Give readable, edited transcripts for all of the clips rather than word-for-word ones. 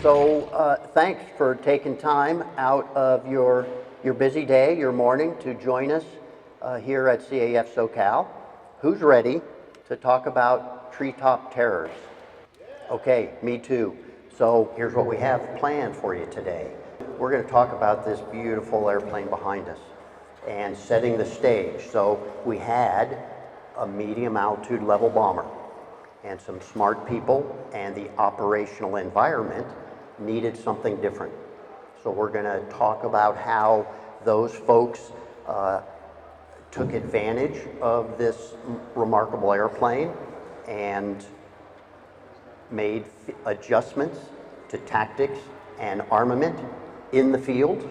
Thanks for taking time out of your busy day, your morning, to join us here at CAF SoCal. Who's ready to talk about Tree Top Terrors? Okay, me too. So here's what we have planned for you today. We're going to talk about this beautiful airplane behind us and setting the stage. So we had a medium altitude level bomber, and some smart people and the operational environment needed something different. So we're going to talk about how those folks took advantage of this remarkable airplane and made adjustments to tactics and armament in the field,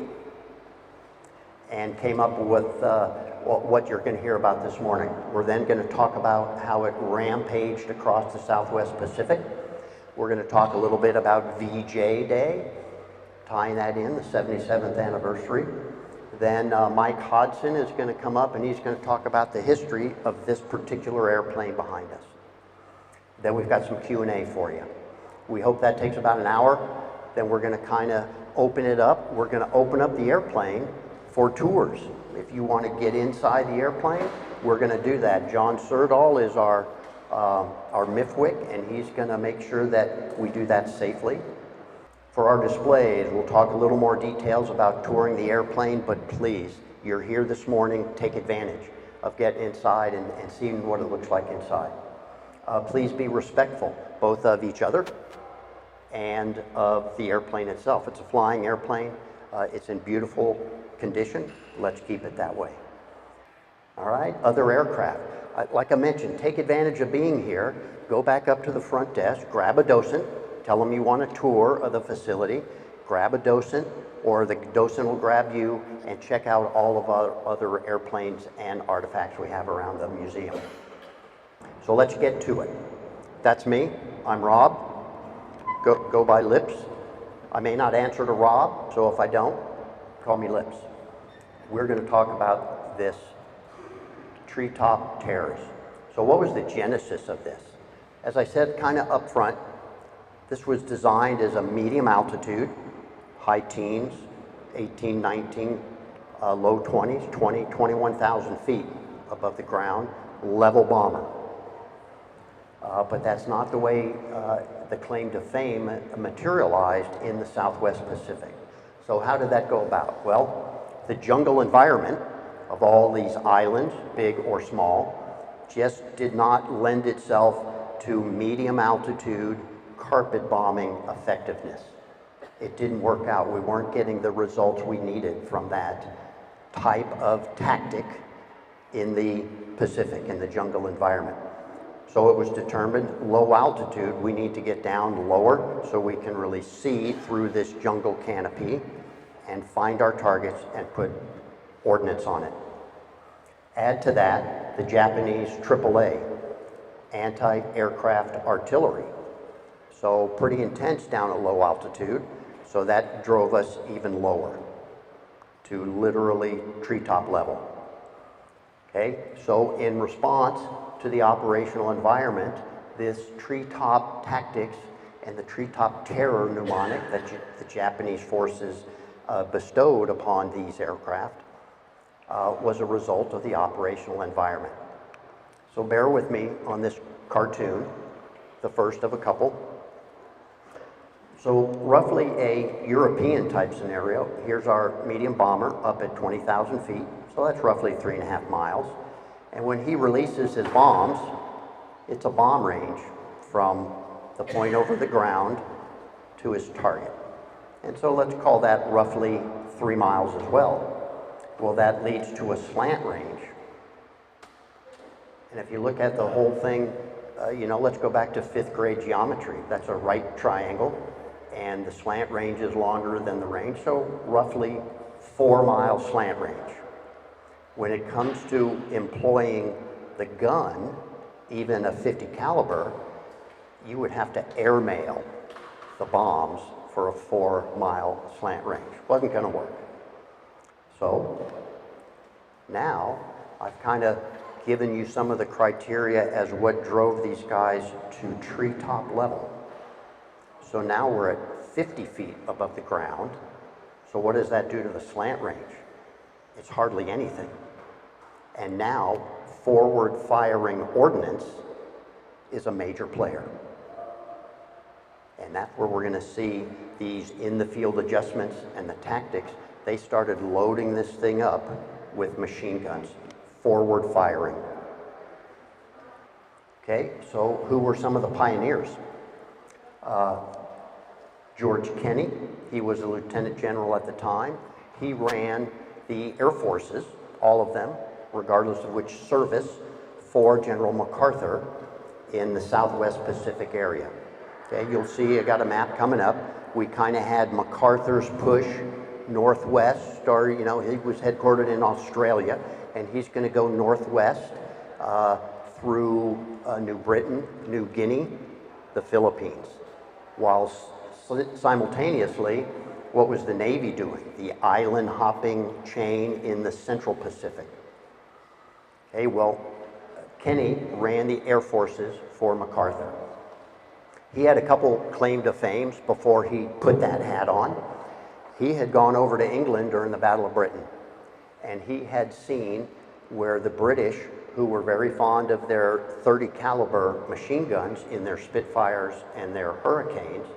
and came up with what you're going to hear about this morning. We're then going to talk about how it rampaged across the Southwest Pacific. We're going to talk a little bit about VJ Day, tying that in, the 77th anniversary. Then Mike Hodson is going to come up and he's going to talk about the history of this particular airplane behind us. Then we've got some Q&A for you. We hope that takes about an hour. Then we're going to kind of open it up. We're going to open up the airplane for tours. If you want to get inside the airplane, we're going to do that. John Serdal is our MIFWIC, and he's going to make sure that we do that safely. For our displays, we'll talk a little more details about touring the airplane, but please, you're here this morning, take advantage of getting inside and seeing what it looks like inside. Please be respectful, both of each other and of the airplane itself. It's a flying airplane. It's in beautiful condition. Let's keep it that way. All right, other aircraft. Like I mentioned, take advantage of being here. Go back up to the front desk, grab a docent, tell them you want a tour of the facility, grab a docent, or the docent will grab you, and check out all of our other airplanes and artifacts we have around the museum. So let's get to it. That's me. I'm Rob. Go by Lips. I may not answer to Rob, so if I don't, call me Lips. We're going to talk about this Tree Top Terrors. So what was the genesis of this? As I said kind of up front, this was designed as a medium altitude, high teens, 18, 19, low 20s, 20, 21,000 feet above the ground, level bomber. But that's not the way the claim to fame materialized in the Southwest Pacific. So how did that go about? Well, the jungle environment of all these islands, big or small, just did not lend itself to medium altitude carpet bombing effectiveness. It didn't work out. We weren't getting the results we needed from that type of tactic in the Pacific, in the jungle environment. So it was determined, low altitude, we need to get down lower so we can really see through this jungle canopy and find our targets and put ordnance on it. Add to that the Japanese AAA, anti-aircraft artillery. So pretty intense down at low altitude, so that drove us even lower to literally treetop level. Okay, so in response to the operational environment, this treetop tactics and the treetop terror mnemonic that the Japanese forces bestowed upon these aircraft was a result of the operational environment. So bear with me on this cartoon, the first of a couple. So roughly a European type scenario. Here's our medium bomber up at 20,000 feet. So that's roughly 3.5 miles. And when he releases his bombs, it's a bomb range from the point over the ground to his target. And so let's call that roughly 3 miles as well. Well, that leads to a slant range. And if you look at the whole thing, let's go back to 5th grade geometry. That's a right triangle, and the slant range is longer than the range, so roughly 4-mile slant range. When it comes to employing the gun, even a 50 caliber, you would have to airmail the bombs for a 4-mile slant range. Wasn't going to work. So now I've kind of given you some of the criteria as what drove these guys to treetop level. So now we're at 50 feet above the ground. So what does that do to the slant range? It's hardly anything. And now forward firing ordnance is a major player. And that's where we're going to see these in the field adjustments and the tactics. They started loading this thing up with machine guns, forward firing. Okay, so who were some of the pioneers? George Kenney, he was a lieutenant general at the time. He ran the Air Forces, all of them, regardless of which service, for General MacArthur in the Southwest Pacific area. Okay, you'll see I got a map coming up. We kind of had MacArthur's push northwest, or he was headquartered in Australia, and he's going to go northwest through New Britain, New Guinea, the Philippines, while simultaneously, what was the Navy doing? The island hopping chain in the Central Pacific. Okay, well, Kenney ran the Air Forces for MacArthur. He had a couple claim to fame before he put that hat on. He had gone over to England during the Battle of Britain, and he had seen where the British, who were very fond of their 30 caliber machine guns in their Spitfires and their Hurricanes,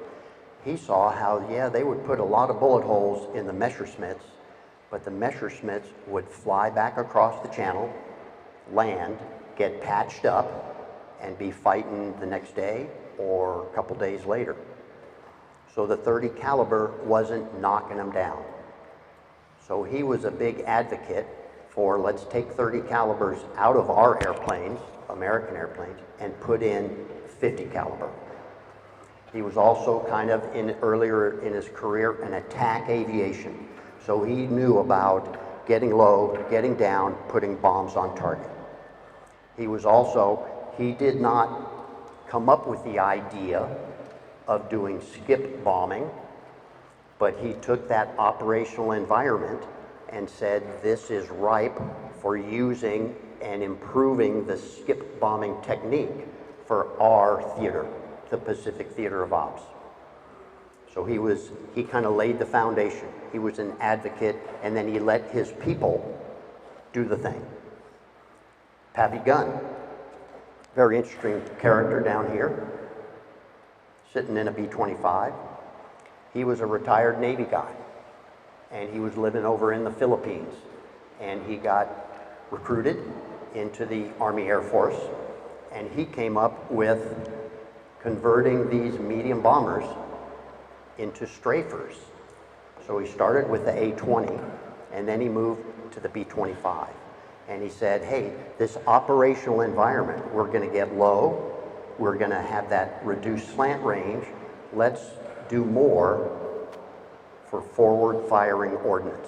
he saw how, yeah, they would put a lot of bullet holes in the Messerschmitts, but the Messerschmitts would fly back across the channel, land, get patched up, and be fighting the next day or a couple days later. So the 30 caliber wasn't knocking them down. So he was a big advocate for, let's take 30 calibers out of our airplanes, American airplanes, and put in 50 caliber. He was also kind of earlier in his career an attack aviation. So he knew about getting low, getting down, putting bombs on target. He did not come up with the idea of doing skip bombing, but he took that operational environment and said, this is ripe for using and improving the skip bombing technique for our theater, the Pacific Theater of Ops. So he kind of laid the foundation. He was an advocate, and then he let his people do the thing. Pappy Gunn, very interesting character down here, sitting in a B-25. He was a retired Navy guy, and he was living over in the Philippines, and he got recruited into the Army Air Force, and he came up with converting these medium bombers into strafers. So he started with the A-20, and then he moved to the B-25. And he said, hey, this operational environment, we're going to get low, we're going to have that reduced slant range, let's do more for forward firing ordnance.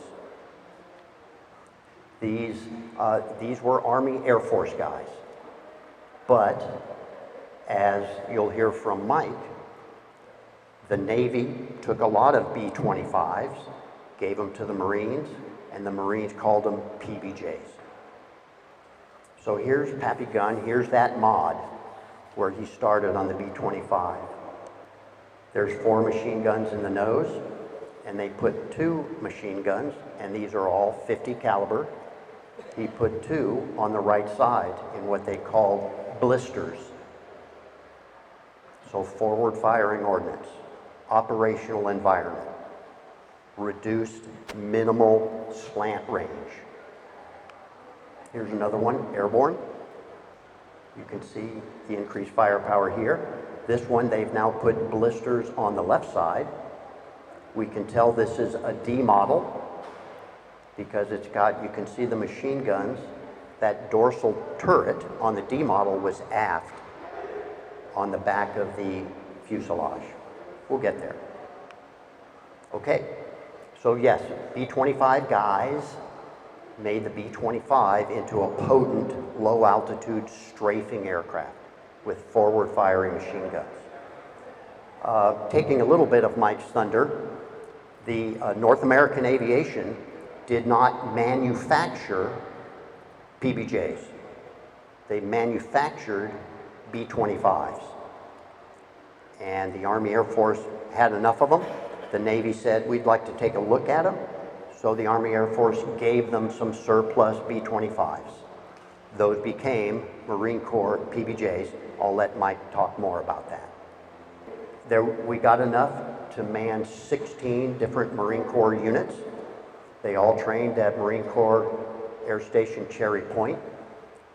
These were Army Air Force guys. But as you'll hear from Mike, the Navy took a lot of B-25s, gave them to the Marines, and the Marines called them PBJs. So here's Pappy Gunn, here's that mod where he started on the B-25. There's 4 machine guns in the nose, and they put 2 machine guns, and these are all 50 caliber. He put 2 on the right side in what they called blisters. So forward firing ordnance, operational environment, reduced minimal slant range. Here's another one, airborne. You can see the increased firepower here. This one, they've now put blisters on the left side. We can tell this is a D model because it's got, you can see the machine guns. That dorsal turret on the D model was aft on the back of the fuselage. We'll get there. Okay, so yes, B-25 guys made the B-25 into a potent, low-altitude strafing aircraft with forward-firing machine guns. Taking a little bit of Mike's thunder, the North American Aviation did not manufacture PBJs. They manufactured B-25s. and the Army Air Force had enough of them. The Navy said, we'd like to take a look at them. So the Army Air Force gave them some surplus B-25s. Those became Marine Corps PBJs. I'll let Mike talk more about that. We got enough to man 16 different Marine Corps units. They all trained at Marine Corps Air Station Cherry Point.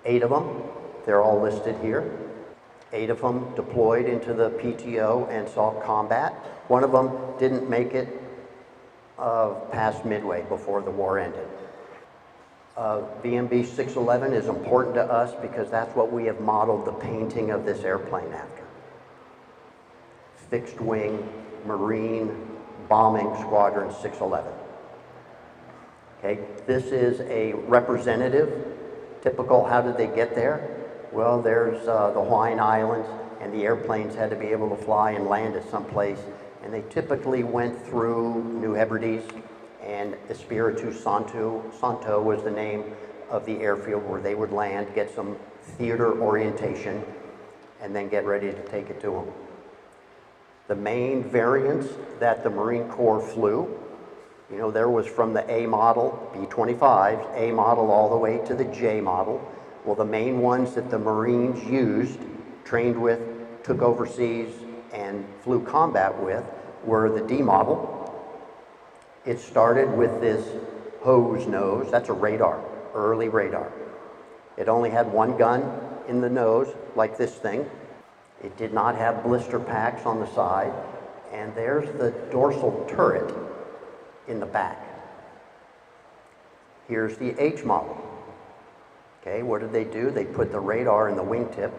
8 of them, they're all listed here. 8 of them deployed into the PTO and saw combat. One of them didn't make it past Midway before the war ended. VMB 611 is important to us because that's what we have modeled the painting of this airplane after. Fixed wing Marine Bombing Squadron 611. Okay, this is a representative, typical. How did they get there? Well, there's the Hawaiian Islands, and the airplanes had to be able to fly and land at some place, and they typically went through New Hebrides and Espiritu Santo. Santo was the name of the airfield where they would land, get some theater orientation, and then get ready to take it to them. The main variants that the Marine Corps flew, you know, there was from the A model, B-25s, A model all the way to the J model. Well, the main ones that the Marines used, trained with, took overseas, and flew combat with were the D model. It started with this hose nose. That's a radar, early radar. It only had one gun in the nose, like this thing. It did not have blister packs on the side. And there's the dorsal turret in the back. Here's the H model. Okay, what did they do? They put the radar in the wingtip.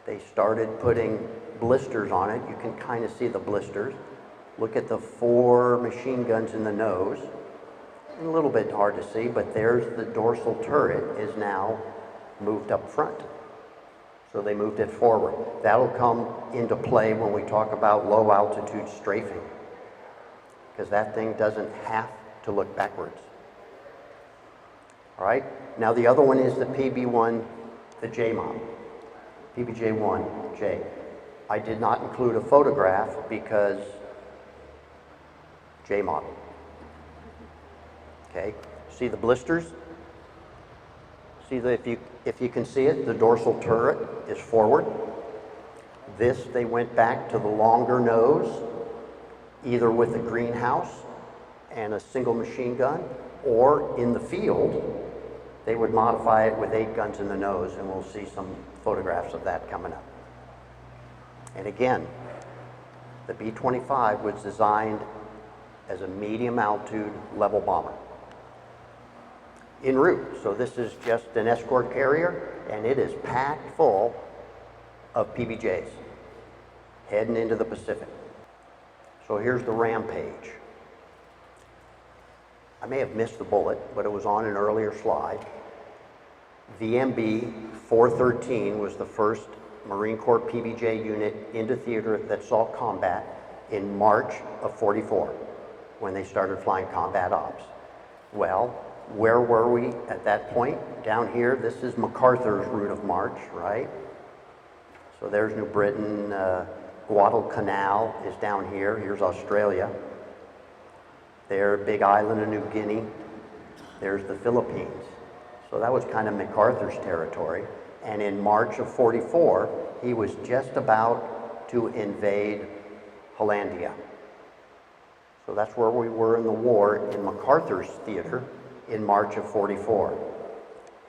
They started putting blisters on it. You can kind of see the blisters. Look at the 4 machine guns in the nose. A little bit hard to see, but there's the dorsal turret is now moved up front. So they moved it forward. That'll come into play when we talk about low altitude strafing, because that thing doesn't have to look backwards. All right, now the other one is the PB1, the J model, PBJ-1J. I did not include a photograph because J model. Okay, see the blisters? See that if you can see it, the dorsal turret is forward. This, they went back to the longer nose, either with a greenhouse and a single machine gun, or in the field, they would modify it with 8 guns in the nose, and we'll see some photographs of that coming up. And again, the B-25 was designed as a medium altitude level bomber. En route, so this is just an escort carrier, and it is packed full of PBJs heading into the Pacific. So here's the Rampage. I may have missed the bullet, but it was on an earlier slide. VMB 413 was the first Marine Corps PBJ unit into theater that saw combat in March of '44, when they started flying combat ops. Well, where were we at that point? Down here, this is MacArthur's route of march, right? So there's New Britain, Guadalcanal is down here. Here's Australia. There, Big Island of New Guinea. There's the Philippines. So that was kind of MacArthur's territory. And in March of '44, he was just about to invade Hollandia. So that's where we were in the war, in MacArthur's theater in March of '44.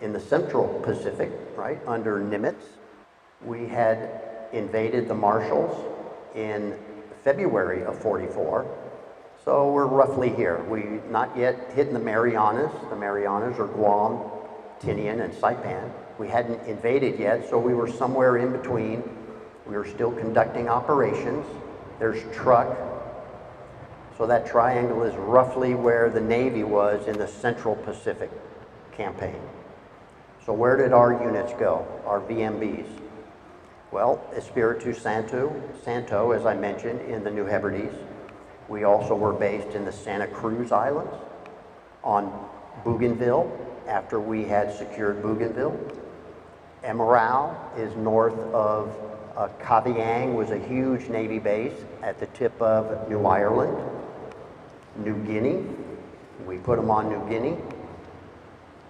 In the Central Pacific, right, under Nimitz, we had invaded the Marshalls in February of '44. So we're roughly here. We not yet hitting the Marianas. The Marianas are Guam, Tinian, and Saipan. We hadn't invaded yet, so we were somewhere in between. We were still conducting operations. There's Truk. So that triangle is roughly where the Navy was in the Central Pacific campaign. So where did our units go, our VMBs? Well, Espiritu Santo, as I mentioned, in the New Hebrides. We also were based in the Santa Cruz Islands, on Bougainville, after we had secured Bougainville. Emerald is north of Kavieng was a huge Navy base at the tip of New Ireland. New Guinea, we put them on New Guinea.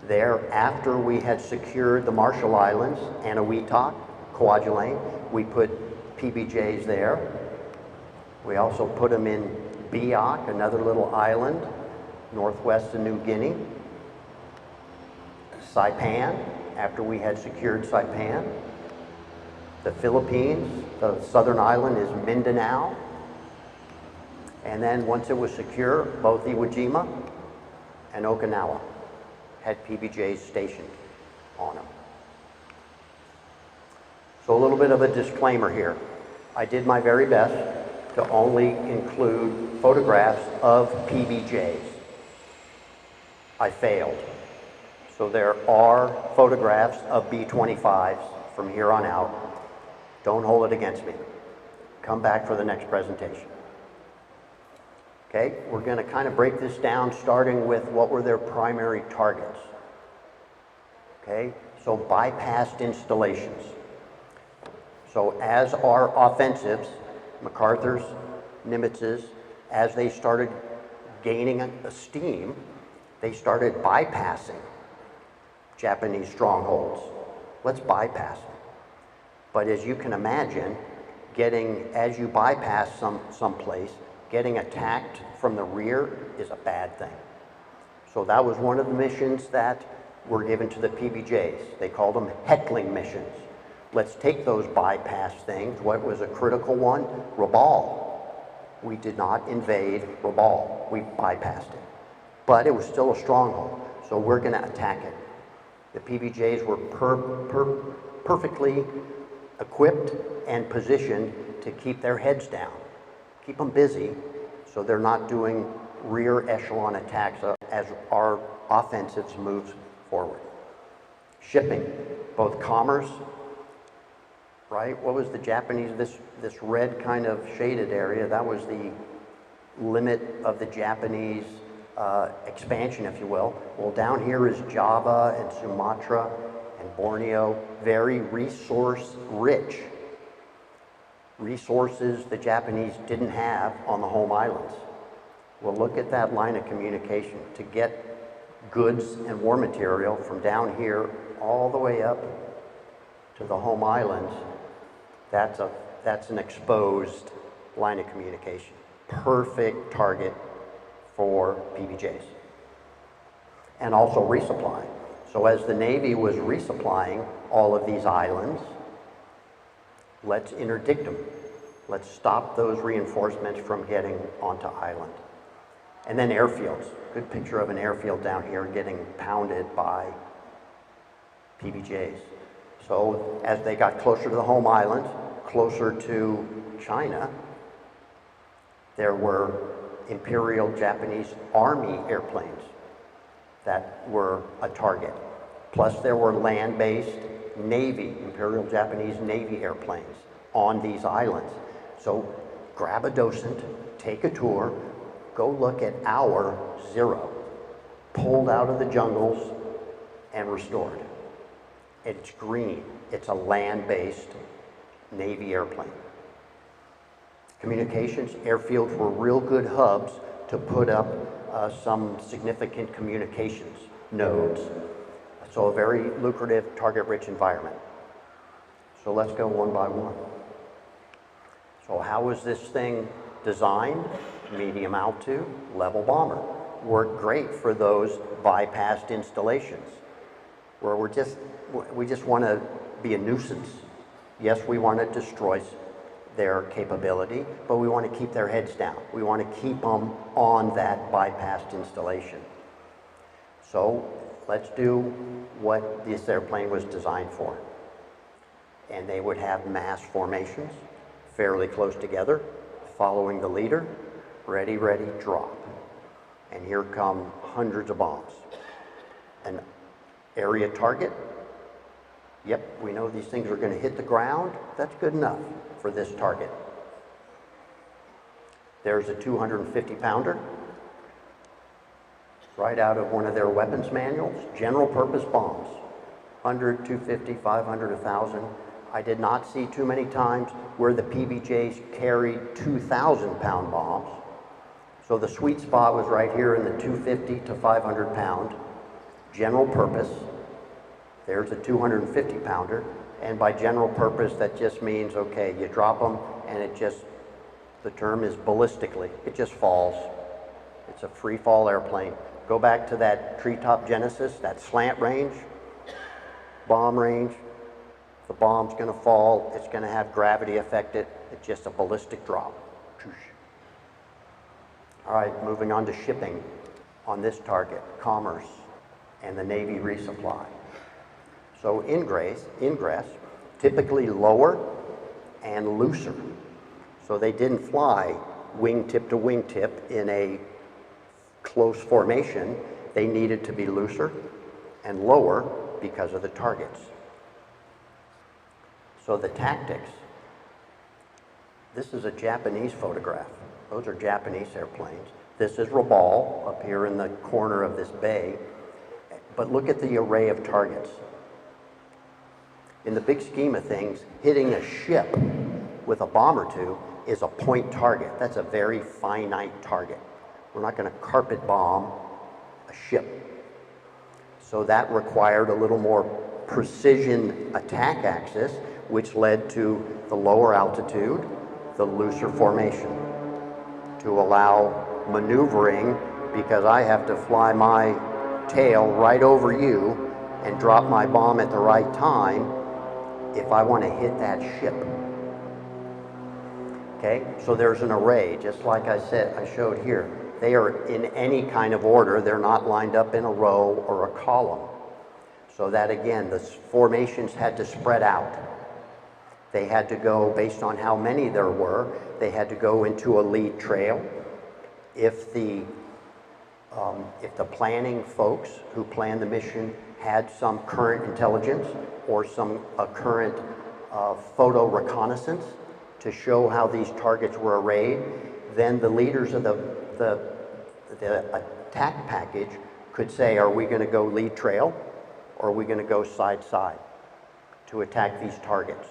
There, after we had secured the Marshall Islands, Eniwetok, Kwajalein, we put PBJs there. We also put them in Biak, another little island, northwest of New Guinea. Saipan, after we had secured Saipan. The Philippines, the southern island is Mindanao. And then once it was secure, both Iwo Jima and Okinawa had PBJs stationed on them. So a little bit of a disclaimer here. I did my very best to only include photographs of PBJs. I failed. So there are photographs of B-25s from here on out. Don't hold it against me. Come back for the next presentation. Okay, we're going to kind of break this down starting with what were their primary targets. Okay, so bypassed installations. So as our offensives, MacArthur's, Nimitz's, as they started gaining steam, they started bypassing Japanese strongholds. Let's bypass them. But as you can imagine, as you bypass someplace, getting attacked from the rear is a bad thing. So that was one of the missions that were given to the PBJs. They called them heckling missions. Let's take those bypass things. What was a critical one? Rabaul. We did not invade Rabaul. We bypassed it. But it was still a stronghold, so we're going to attack it. The PBJs were perfectly equipped and positioned to keep their heads down, keep them busy, so they're not doing rear echelon attacks as our offensives move forward. Shipping, both commerce, right? What was the Japanese, this red kind of shaded area, that was the limit of the Japanese expansion, if you will. Well, down here is Java and Sumatra and Borneo, very resource rich. Resources the Japanese didn't have on the home islands. Well, look at that line of communication. To get goods and war material from down here all the way up to the home islands, that's an exposed line of communication. Perfect target for PBJs. And also resupply. So as the Navy was resupplying all of these islands, let's interdict them. Let's stop those reinforcements from getting onto island. And then airfields. Good picture of an airfield down here getting pounded by PBJs. So as they got closer to the home island, closer to China, there were Imperial Japanese Army airplanes that were a target. Plus there were land-based Navy, Imperial Japanese Navy airplanes on these islands. So grab a docent, take a tour, go look at Hour 0, pulled out of the jungles and restored. It's green. It's a land-based Navy airplane. Communications, airfields were real good hubs to put up some significant communications nodes. So a very lucrative, target-rich environment. So let's go one by one. So how was this thing designed? Medium altitude, level bomber. Worked great for those bypassed installations where we just want to be a nuisance. Yes, we want to destroy their capability, but we want to keep their heads down. We want to keep them on that bypassed installation. So let's do what this airplane was designed for. And they would have mass formations fairly close together, following the leader, ready, ready, drop. And here come hundreds of bombs. An area target. Yep, we know these things are going to hit the ground. That's good enough for this target. There's a 250-pounder right out of one of their weapons manuals. General purpose bombs. 100, 250, 500, 1,000. I did not see too many times where the PBJs carried 2,000-pound bombs. So the sweet spot was right here in the 250 to 500 pound general purpose. There's a 250 pounder. And by general purpose, that just means, okay, you drop them and it just, the term is ballistically, it just falls. It's a free fall airplane. Go back to that Treetop Genesis, that slant range, bomb range. The bomb's gonna fall, it's gonna have gravity affected, it's just a ballistic drop. All right, moving on to shipping on this target, commerce and the Navy resupply. So ingress, typically lower and looser. So they didn't fly wingtip to wingtip in a close formation. They needed to be looser and lower because of the targets. So the tactics, this is a Japanese photograph. Those are Japanese airplanes. This is Rabaul up here in the corner of this bay. But look at the array of targets. In the big scheme of things, hitting a ship with a bomb or two is a point target. That's a very finite target. We're not going to carpet bomb a ship. So that required a little more precision attack axis, which led to the lower altitude, the looser formation, to allow maneuvering, because I have to fly my tail right over you and drop my bomb at the right time if I want to hit that ship. Okay, so there's an array, just like I said, I showed here. They are in any kind of order. They're not lined up in a row or a column. So that again, the formations had to spread out. They had to go, based on how many there were, they had to go into a lead trail. If the planning folks who planned the mission had some current intelligence or some current photo reconnaissance to show how these targets were arrayed, then the leaders of the attack package could say, are we going to go lead trail or are we going to go side-side to attack these targets?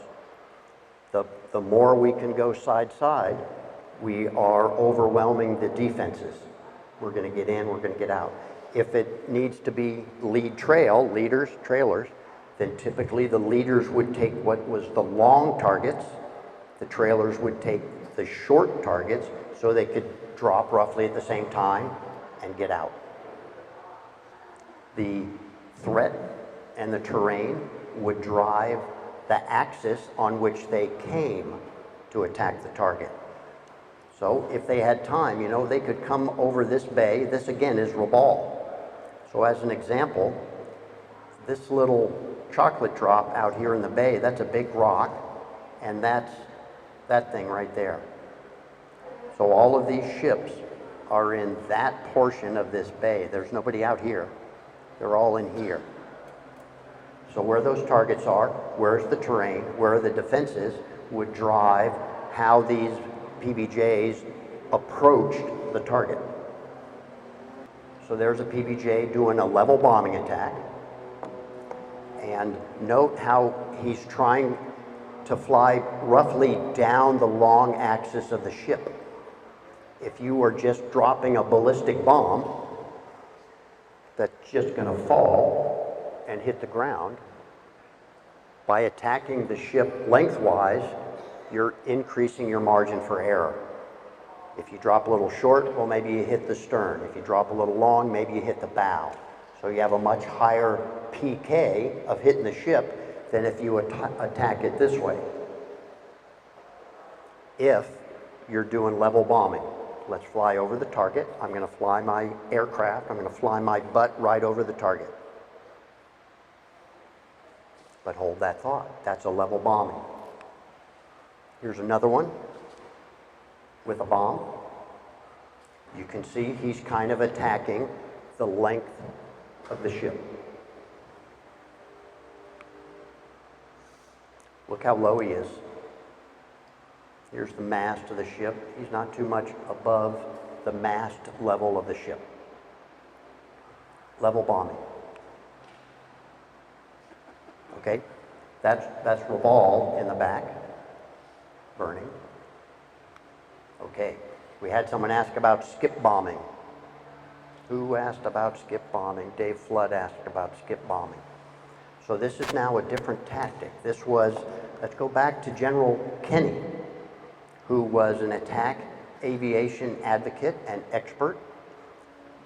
The more we can go side-side, we are overwhelming the defenses. We're going to get in, we're going to get out. If it needs to be lead trail, leaders, trailers, then typically the leaders would take what was the long targets, the trailers would take the short targets so they could drop roughly at the same time and get out. The threat and the terrain would drive the axis on which they came to attack the target. So if they had time, you know, they could come over this bay. This again is Rabaul. So as an example, this little chocolate drop out here in the bay, that's a big rock, and that's that thing right there. So all of these ships are in that portion of this bay. There's nobody out here. They're all in here. So where those targets are, where's the terrain, where are the defenses, would drive how these PBJs approached the target. So there's a PBJ doing a level bombing attack. And note how he's trying to fly roughly down the long axis of the ship. If you were just dropping a ballistic bomb that's just going to fall and hit the ground, by attacking the ship lengthwise, you're increasing your margin for error. If you drop a little short, well, maybe you hit the stern. If you drop a little long, maybe you hit the bow. So you have a much higher PK of hitting the ship than if you attack it this way. If you're doing level bombing, let's fly over the target. I'm going to fly my aircraft. I'm going to fly my butt right over the target. But hold that thought. That's a level bombing. Here's another one with a bomb. You can see he's kind of attacking the length of the ship. Look how low he is. Here's the mast of the ship. He's not too much above the mast level of the ship. Level bombing. Okay? That's Revolve in the back, burning. Okay, we had someone ask about skip bombing. Who asked about skip bombing? Dave Flood asked about skip bombing. So this is now a different tactic. This was, let's go back to General Kenny, who was an attack aviation advocate and expert.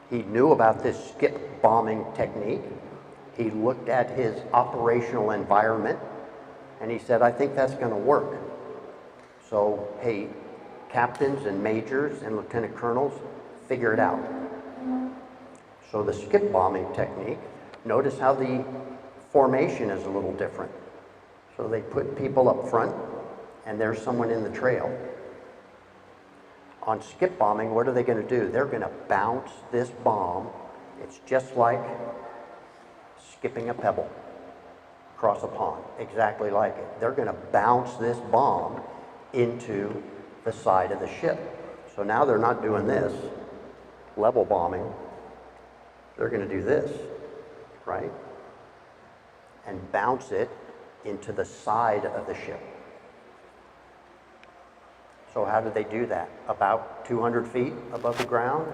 He knew about this skip bombing technique. He looked at his operational environment and he said, I think that's going to work. So, hey, captains and majors and lieutenant colonels, figure it out. So the skip bombing technique, notice how the formation is a little different. So they put people up front and there's someone in the trail. On skip bombing, what are they going to do? They're going to bounce this bomb. It's just like skipping a pebble across a pond, exactly like it. They're going to bounce this bomb into the side of the ship. So now they're not doing this, level bombing. They're going to do this, right? And bounce it into the side of the ship. So how did they do that? About 200 feet above the ground.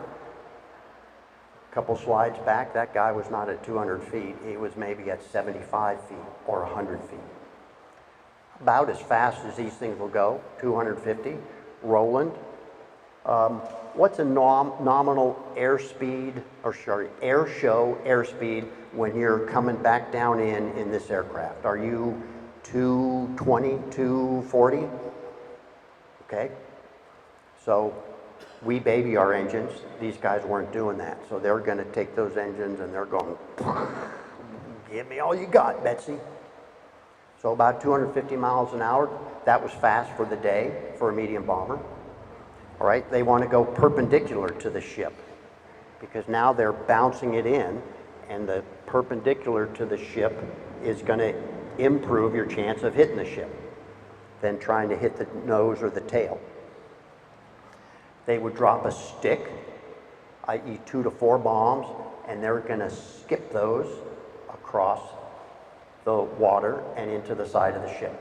A couple slides back, that guy was not at 200 feet. He was maybe at 75 feet or 100 feet. About as fast as these things will go, 250. Roland, what's a nominal airspeed, air show airspeed when you're coming back down in this aircraft? Are you 220, 240? Okay, so we baby our engines. These guys weren't doing that. So they're going to take those engines and they're going, give me all you got, Betsy. So about 250 miles an hour. That was fast for the day for a medium bomber. All right, they want to go perpendicular to the ship because now they're bouncing it in, and the perpendicular to the ship is going to improve your chance of hitting the ship than trying to hit the nose or the tail. They would drop a stick, i.e. 2 to 4 bombs, and they're going to skip those across the water and into the side of the ship.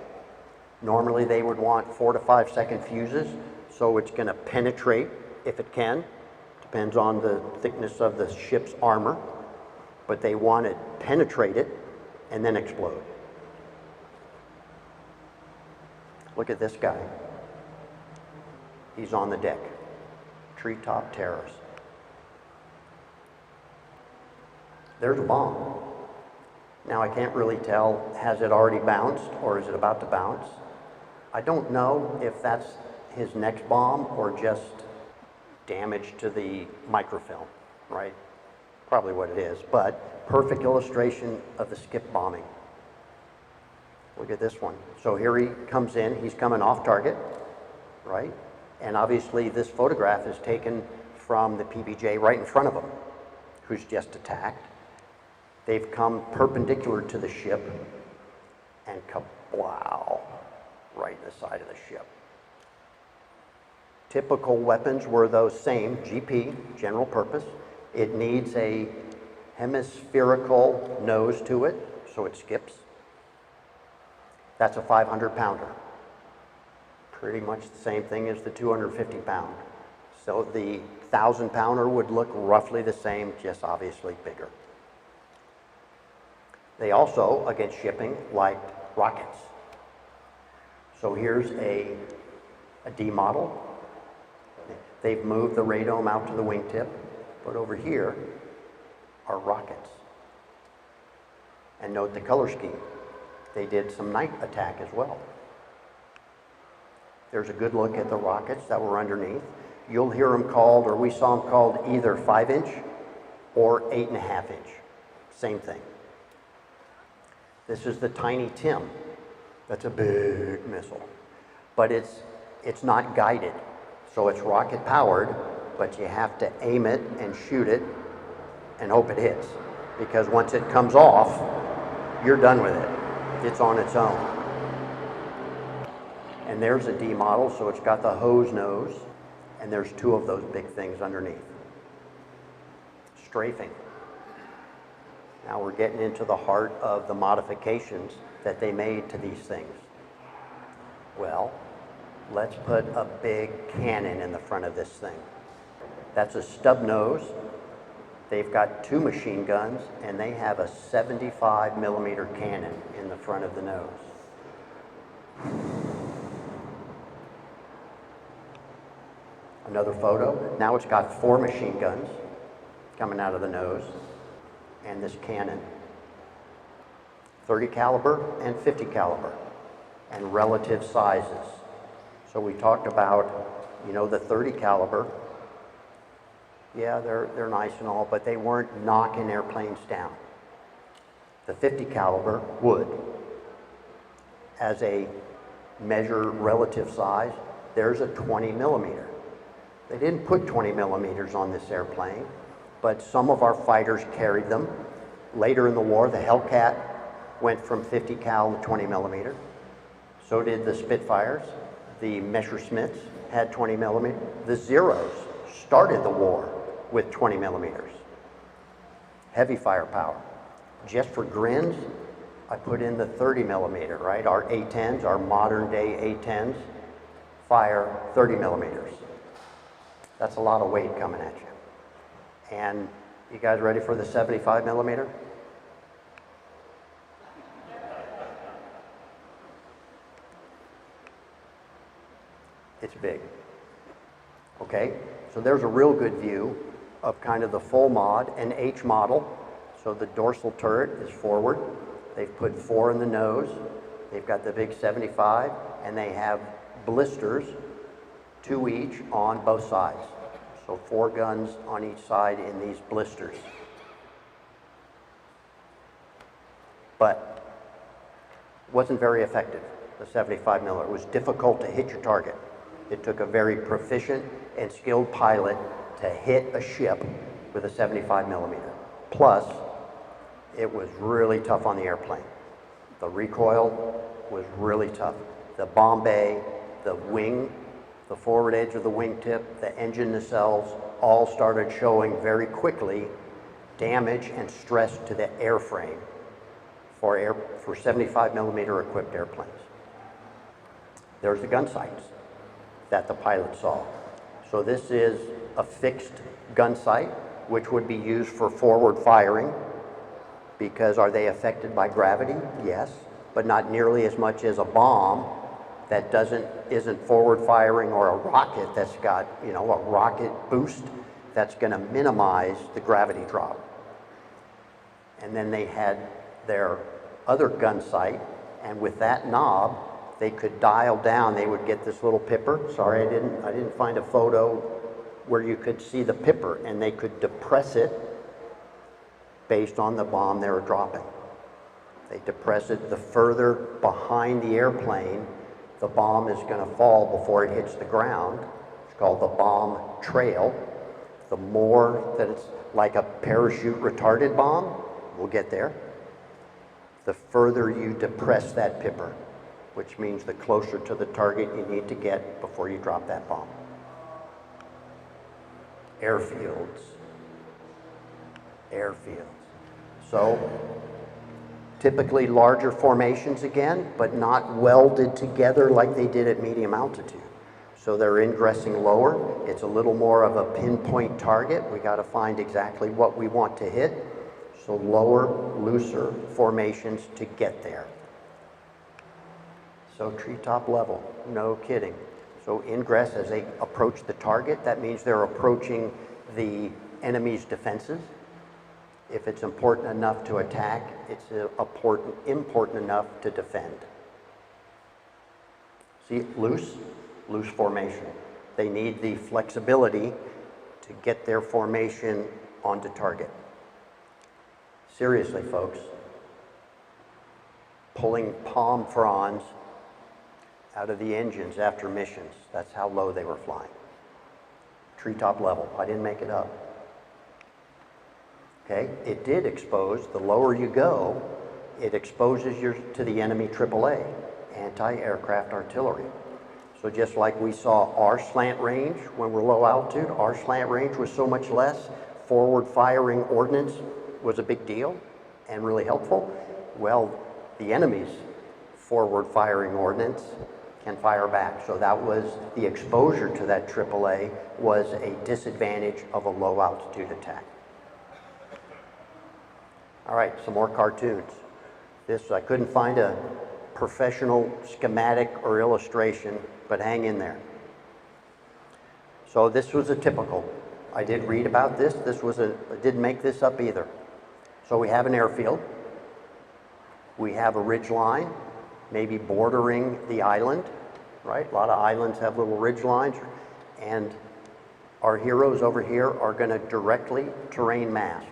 Normally they would want 4 to 5 second fuses, so it's going to penetrate if it can. Depends on the thickness of the ship's armor, but they want to penetrate it and then explode. Look at this guy. He's on the deck. Tree Top Terrors. There's a bomb. Now I can't really tell, has it already bounced or is it about to bounce? I don't know if that's his next bomb or just damage to the microfilm, right? Probably what it is, but perfect illustration of the skip bombing. Look at this one. So here he comes in, he's coming off target, right? And obviously this photograph is taken from the PBJ right in front of him, who's just attacked. They've come perpendicular to the ship and kablow, right in the side of the ship. Typical weapons were those same, GP, general purpose. It needs a hemispherical nose to it, so it skips. That's a 500-pounder. Pretty much the same thing as the 250-pound. So the 1,000-pounder would look roughly the same, just obviously bigger. They also, against shipping, liked rockets. So here's a D model. They've moved the radome out to the wingtip, but over here are rockets. And note the color scheme. They did some night attack as well. There's a good look at the rockets that were underneath. You'll hear them called, or we saw them called, either 5-inch or 8.5-inch. Same thing. This is the Tiny Tim. That's a big missile. But it's not guided. So it's rocket powered, but you have to aim it and shoot it and hope it hits. Because once it comes off, you're done with it. It's on its own. And there's a D model, so it's got the hose nose, and there's 2 of those big things underneath. Strafing. Now we're getting into the heart of the modifications that they made to these things. Well, let's put a big cannon in the front of this thing. That's a stub nose. They've got 2 machine guns, and they have a 75 millimeter cannon in the front of the nose. Another photo. Now it's got 4 machine guns coming out of the nose, and this cannon. 30 caliber and 50 caliber, and relative sizes. So we talked about, you know, the 30 caliber. Yeah, they're nice and all, but they weren't knocking airplanes down. The 50 caliber would. As a measure relative size, there's a 20 millimeter. They didn't put 20 millimeters on this airplane, but some of our fighters carried them. Later in the war, the Hellcat went from 50 cal to 20 millimeter. So did the Spitfires. The Messerschmitts had 20 millimeter. The Zeros started the war with 20 millimeters. Heavy firepower. Just for grins, I put in the 30 millimeter, right? Our A-10s, our modern day A-10s, fire 30 millimeters. That's a lot of weight coming at you. And you guys ready for the 75 millimeter? It's big. Okay, so there's a real good view of kind of the full mod and H model. So the dorsal turret is forward. They've put 4 in the nose. They've got the big 75, and they have blisters, 2 each on both sides. So 4 guns on each side in these blisters. But wasn't very effective, the 75 millimeter. It was difficult to hit your target. It took a very proficient and skilled pilot to hit a ship with a 75 millimeter. Plus, it was really tough on the airplane. The recoil was really tough. The bomb bay, the wing, the forward edge of the wingtip, the engine nacelles, all started showing very quickly damage and stress to the airframe for 75 millimeter equipped airplanes. There's the gun sights that the pilot saw. So this is a fixed gun sight, which would be used for forward firing, because are they affected by gravity? Yes, but not nearly as much as a bomb that isn't forward firing, or a rocket that's got, you know, a rocket boost that's going to minimize the gravity drop. And then they had their other gun sight, and with that knob, they could dial down. They would get this little pipper. Sorry, I didn't find a photo where you could see the pipper, and they could depress it based on the bomb they were dropping. They depress it. The further behind the airplane the bomb is going to fall before it hits the ground, it's called the bomb trail. The more that it's like a parachute retarded bomb, we'll get there, the further you depress that pipper, which means the closer to the target you need to get before you drop that bomb. Airfields. So typically larger formations again, but not welded together like they did at medium altitude. So they're ingressing lower. It's a little more of a pinpoint target. We got to find exactly what we want to hit. So lower, looser formations to get there. So treetop level, no kidding. So ingress as they approach the target, that means they're approaching the enemy's defenses. If it's important enough to attack, it's important enough to defend. See, loose formation. They need the flexibility to get their formation onto target. Seriously, folks, pulling palm fronds out of the engines after missions, that's how low they were flying. Treetop level, I didn't make it up. Okay, it did expose, the lower you go, it exposes you to the enemy AAA, anti-aircraft artillery. So just like we saw our slant range when we're low altitude, our slant range was so much less, forward firing ordnance was a big deal. and really helpful? Well, the enemy's forward firing ordnance can fire back. So that was the exposure to that AAA was a disadvantage of a low altitude attack. All right, some more cartoons. This, I couldn't find a professional schematic or illustration, but hang in there. So this was a typical. I did read about this. I didn't make this up either. So we have an airfield. We have a ridge line, maybe bordering the island, right? A lot of islands have little ridge lines, and our heroes over here are going to directly terrain mask.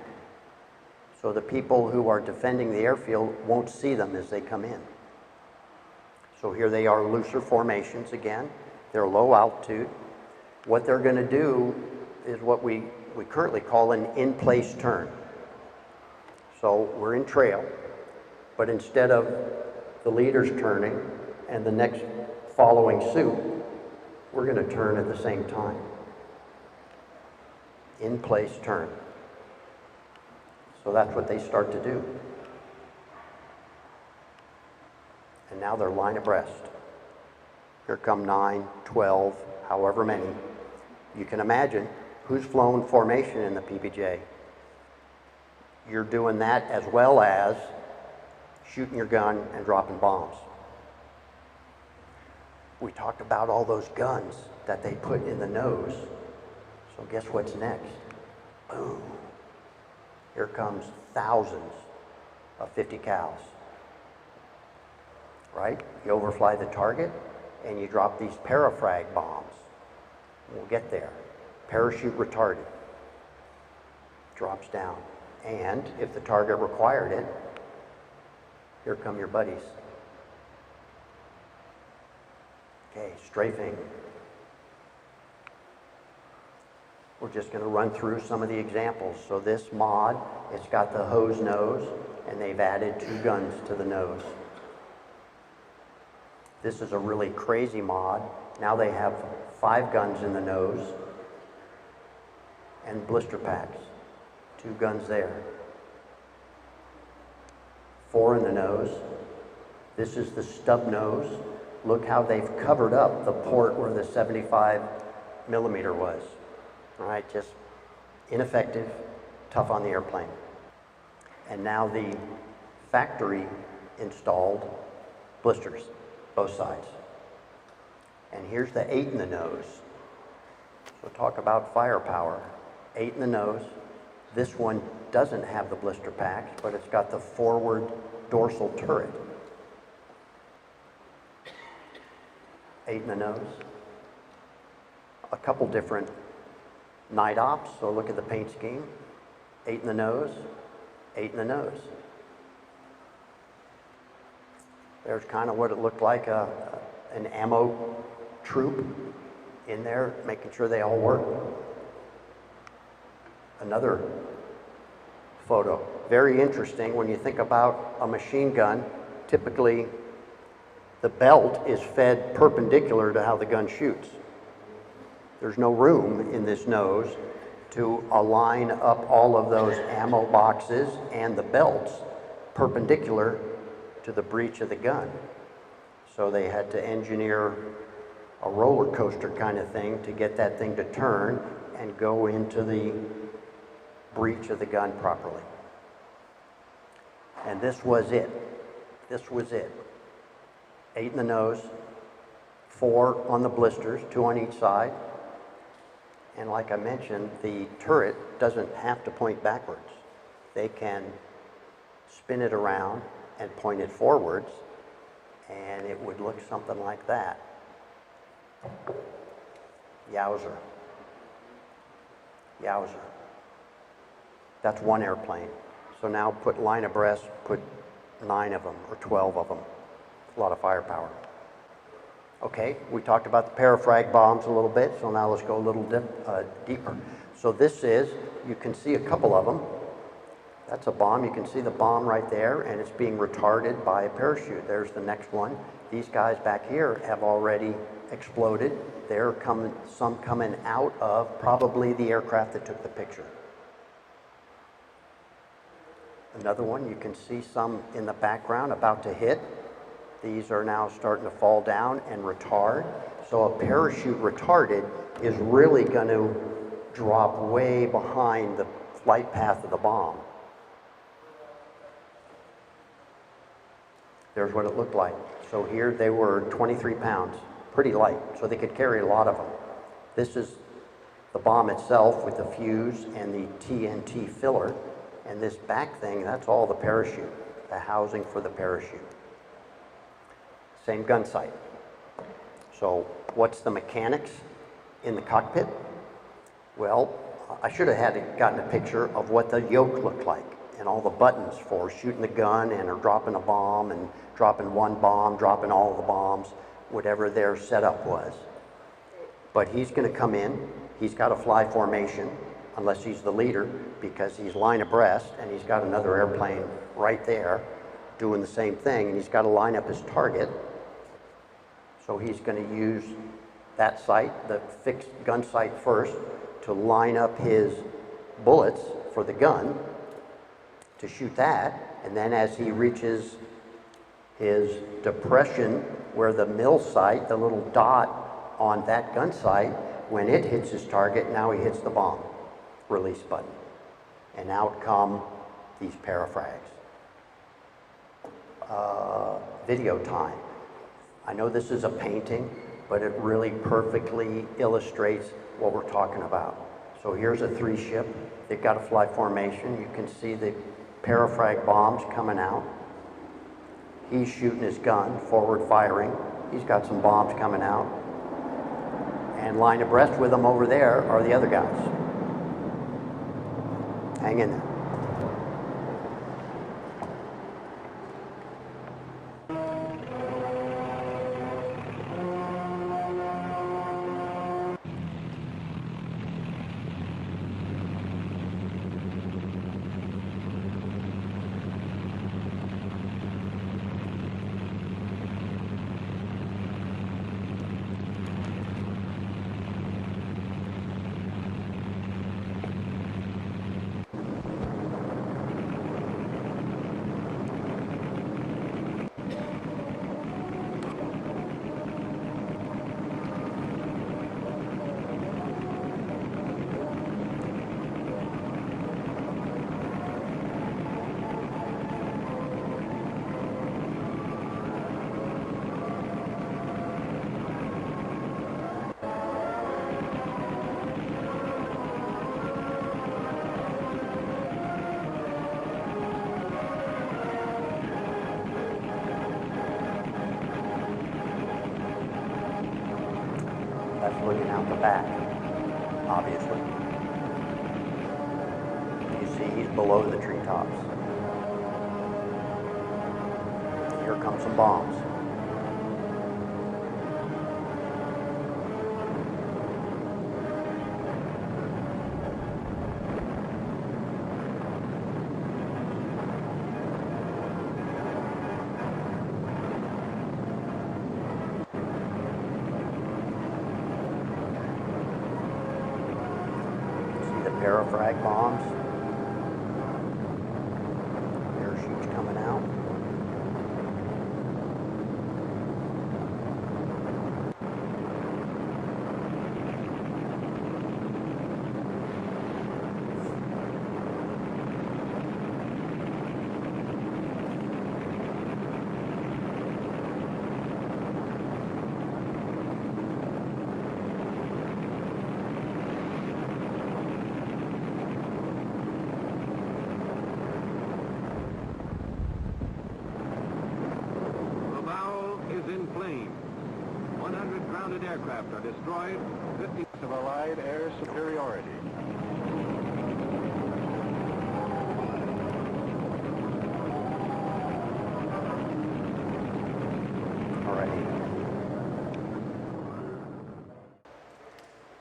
So the people who are defending the airfield won't see them as they come in. So here they are, looser formations again. They're low altitude. What they're going to do is what we currently call an in-place turn. So we're in trail, but instead of the leaders turning and the next following suit, we're going to turn at the same time. In-place turn. So that's what they start to do. And now they're line abreast. Here come 9, 12, however many. You can imagine who's flown formation in the PBJ. You're doing that as well as shooting your gun and dropping bombs. We talked about all those guns that they put in the nose. So guess what's next? Boom. Here comes thousands of 50 cals. Right? You overfly the target and you drop these parafrag bombs. We'll get there. Parachute retarded. Drops down. And if the target required it, here come your buddies. Okay, strafing. We're just going to run through some of the examples. So this mod, it's got the hose nose, and they've added 2 guns to the nose. This is a really crazy mod. Now they have 5 guns in the nose and blister packs. 2 guns there. 4 in the nose. This is the stub nose. Look how they've covered up the port where the 75 millimeter was. All right, just ineffective, tough on the airplane. And now the factory installed blisters, both sides. And here's the 8 in the nose. So talk about firepower. 8 in the nose. This one doesn't have the blister packs, but it's got the forward dorsal turret. 8 in the nose. A couple different night ops, so look at the paint scheme. 8 in the nose, 8 in the nose. There's kind of what it looked like, an ammo troop in there, making sure they all work. Another photo. Very interesting when you think about a machine gun. Typically, the belt is fed perpendicular to how the gun shoots. There's no room in this nose to align up all of those ammo boxes and the belts perpendicular to the breech of the gun. So they had to engineer a roller coaster kind of thing to get that thing to turn and go into the breech of the gun properly. And this was it. This was it. 8 in the nose, 4 on the blisters, 2 on each side. And like I mentioned, the turret doesn't have to point backwards. They can spin it around and point it forwards, and it would look something like that. Yowzer. Yowzer. That's one airplane. So now put line abreast, put 9 of them or 12 of them. A lot of firepower. Okay, we talked about the parafrag bombs a little bit, so now let's go a little deeper. So this is, you can see a couple of them. That's a bomb. You can see the bomb right there, and it's being retarded by a parachute. There's the next one. These guys back here have already exploded. They're coming, some coming out of probably the aircraft that took the picture. Another one, you can see some in the background about to hit. These are now starting to fall down and retard. So a parachute retarded is really going to drop way behind the flight path of the bomb. There's what it looked like. So here they were 23 pounds, pretty light, so they could carry a lot of them. This is the bomb itself with the fuse and the TNT filler. And this back thing, that's all the parachute, the housing for the parachute. Same gun sight. So what's the mechanics in the cockpit? Well, I should have gotten a picture of what the yoke looked like and all the buttons for shooting the gun and or dropping a bomb and dropping one bomb, dropping all the bombs, whatever their setup was. But he's going to come in, he's got a fly formation, unless he's the leader, because he's line abreast and he's got another airplane right there doing the same thing, and he's got to line up his target. So he's going to use that sight, the fixed gun sight first, to line up his bullets for the gun to shoot that, and then as he reaches his depression where the mill sight, the little dot on that gun sight, when it hits his target, now he hits the bomb release button. And out come these parafrags. Video time. I know this is a painting, but it really perfectly illustrates what we're talking about. So here's a 3-ship. They've got a fly formation. You can see the parafrag bombs coming out. He's shooting his gun, forward firing. He's got some bombs coming out. And line abreast with him over there are the other guys. Hang in there. That's looking out the back, obviously. You see he's below the treetops. Here come some bombs. Parafrag bombs. Parachutes coming out. Aircraft are destroyed, 50 of Allied air superiority. Alrighty.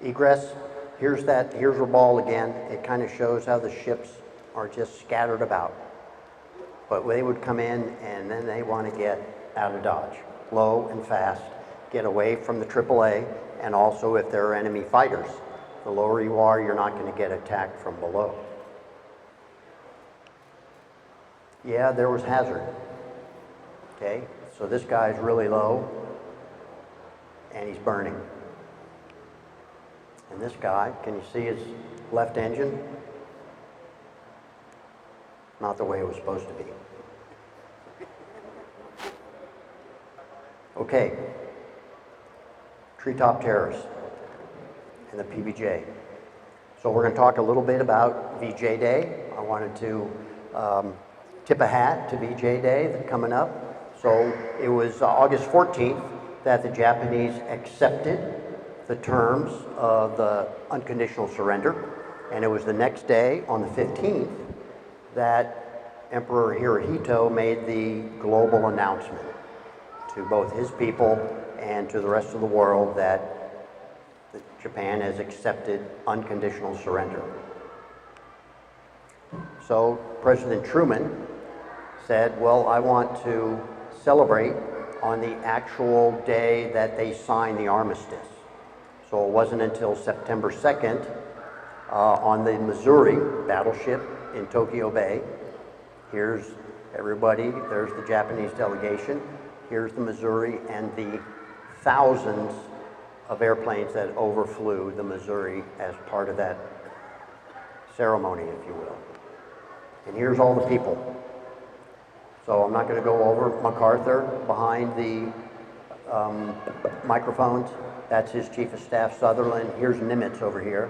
Egress, here's your ball again. It kind of shows how the ships are just scattered about. But they would come in and then they want to get out of Dodge, low and fast. Get away from the AAA, and also if there are enemy fighters. The lower you are, you're not going to get attacked from below. Yeah, there was hazard. Okay, so this guy's really low and he's burning. And this guy, can you see his left engine? Not the way it was supposed to be. Okay, Tree Top Terrors and the PBJ. So we're going to talk a little bit about VJ Day. I wanted to tip a hat to VJ Day that's coming up. So it was August 14th that the Japanese accepted the terms of the unconditional surrender. And it was the next day, on the 15th, that Emperor Hirohito made the global announcement to both his people and to the rest of the world that Japan has accepted unconditional surrender. So President Truman said, well, I want to celebrate on the actual day that they signed the armistice. So it wasn't until September 2nd on the Missouri battleship in Tokyo Bay. Here's everybody, there's the Japanese delegation. Here's the Missouri and the thousands of airplanes that overflew the Missouri as part of that ceremony, if you will. And here's all the people. So I'm not going to go over MacArthur behind the microphones. That's his Chief of Staff, Sutherland. Here's Nimitz over here,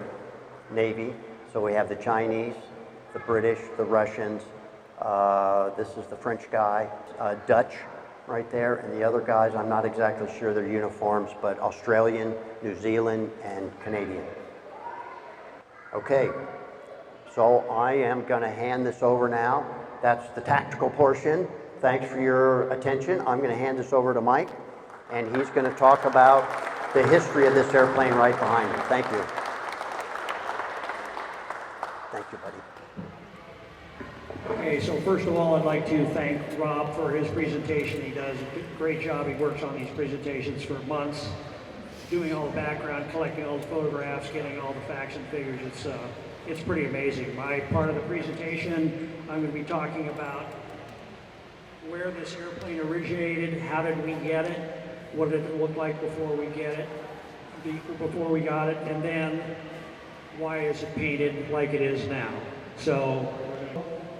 Navy. So we have the Chinese, the British, the Russians. This is the French guy, Dutch right there. And the other guys, I'm not exactly sure their uniforms, but Australian, New Zealand, and Canadian. Okay, so I am going to hand this over now. That's the tactical portion. Thanks for your attention. I'm going to hand this over to Mike, and he's going to talk about the history of this airplane right behind me. Thank you. Thank you, buddy. Okay, so first of all, I'd like to thank Rob for his presentation. He does a great job. He works on these presentations for months, doing all the background, collecting all the photographs, getting all the facts and figures. It's pretty amazing. My part of the presentation, I'm going to be talking about where this airplane originated, how did we get it, what did it look like before we got it, and then why is it painted like it is now. So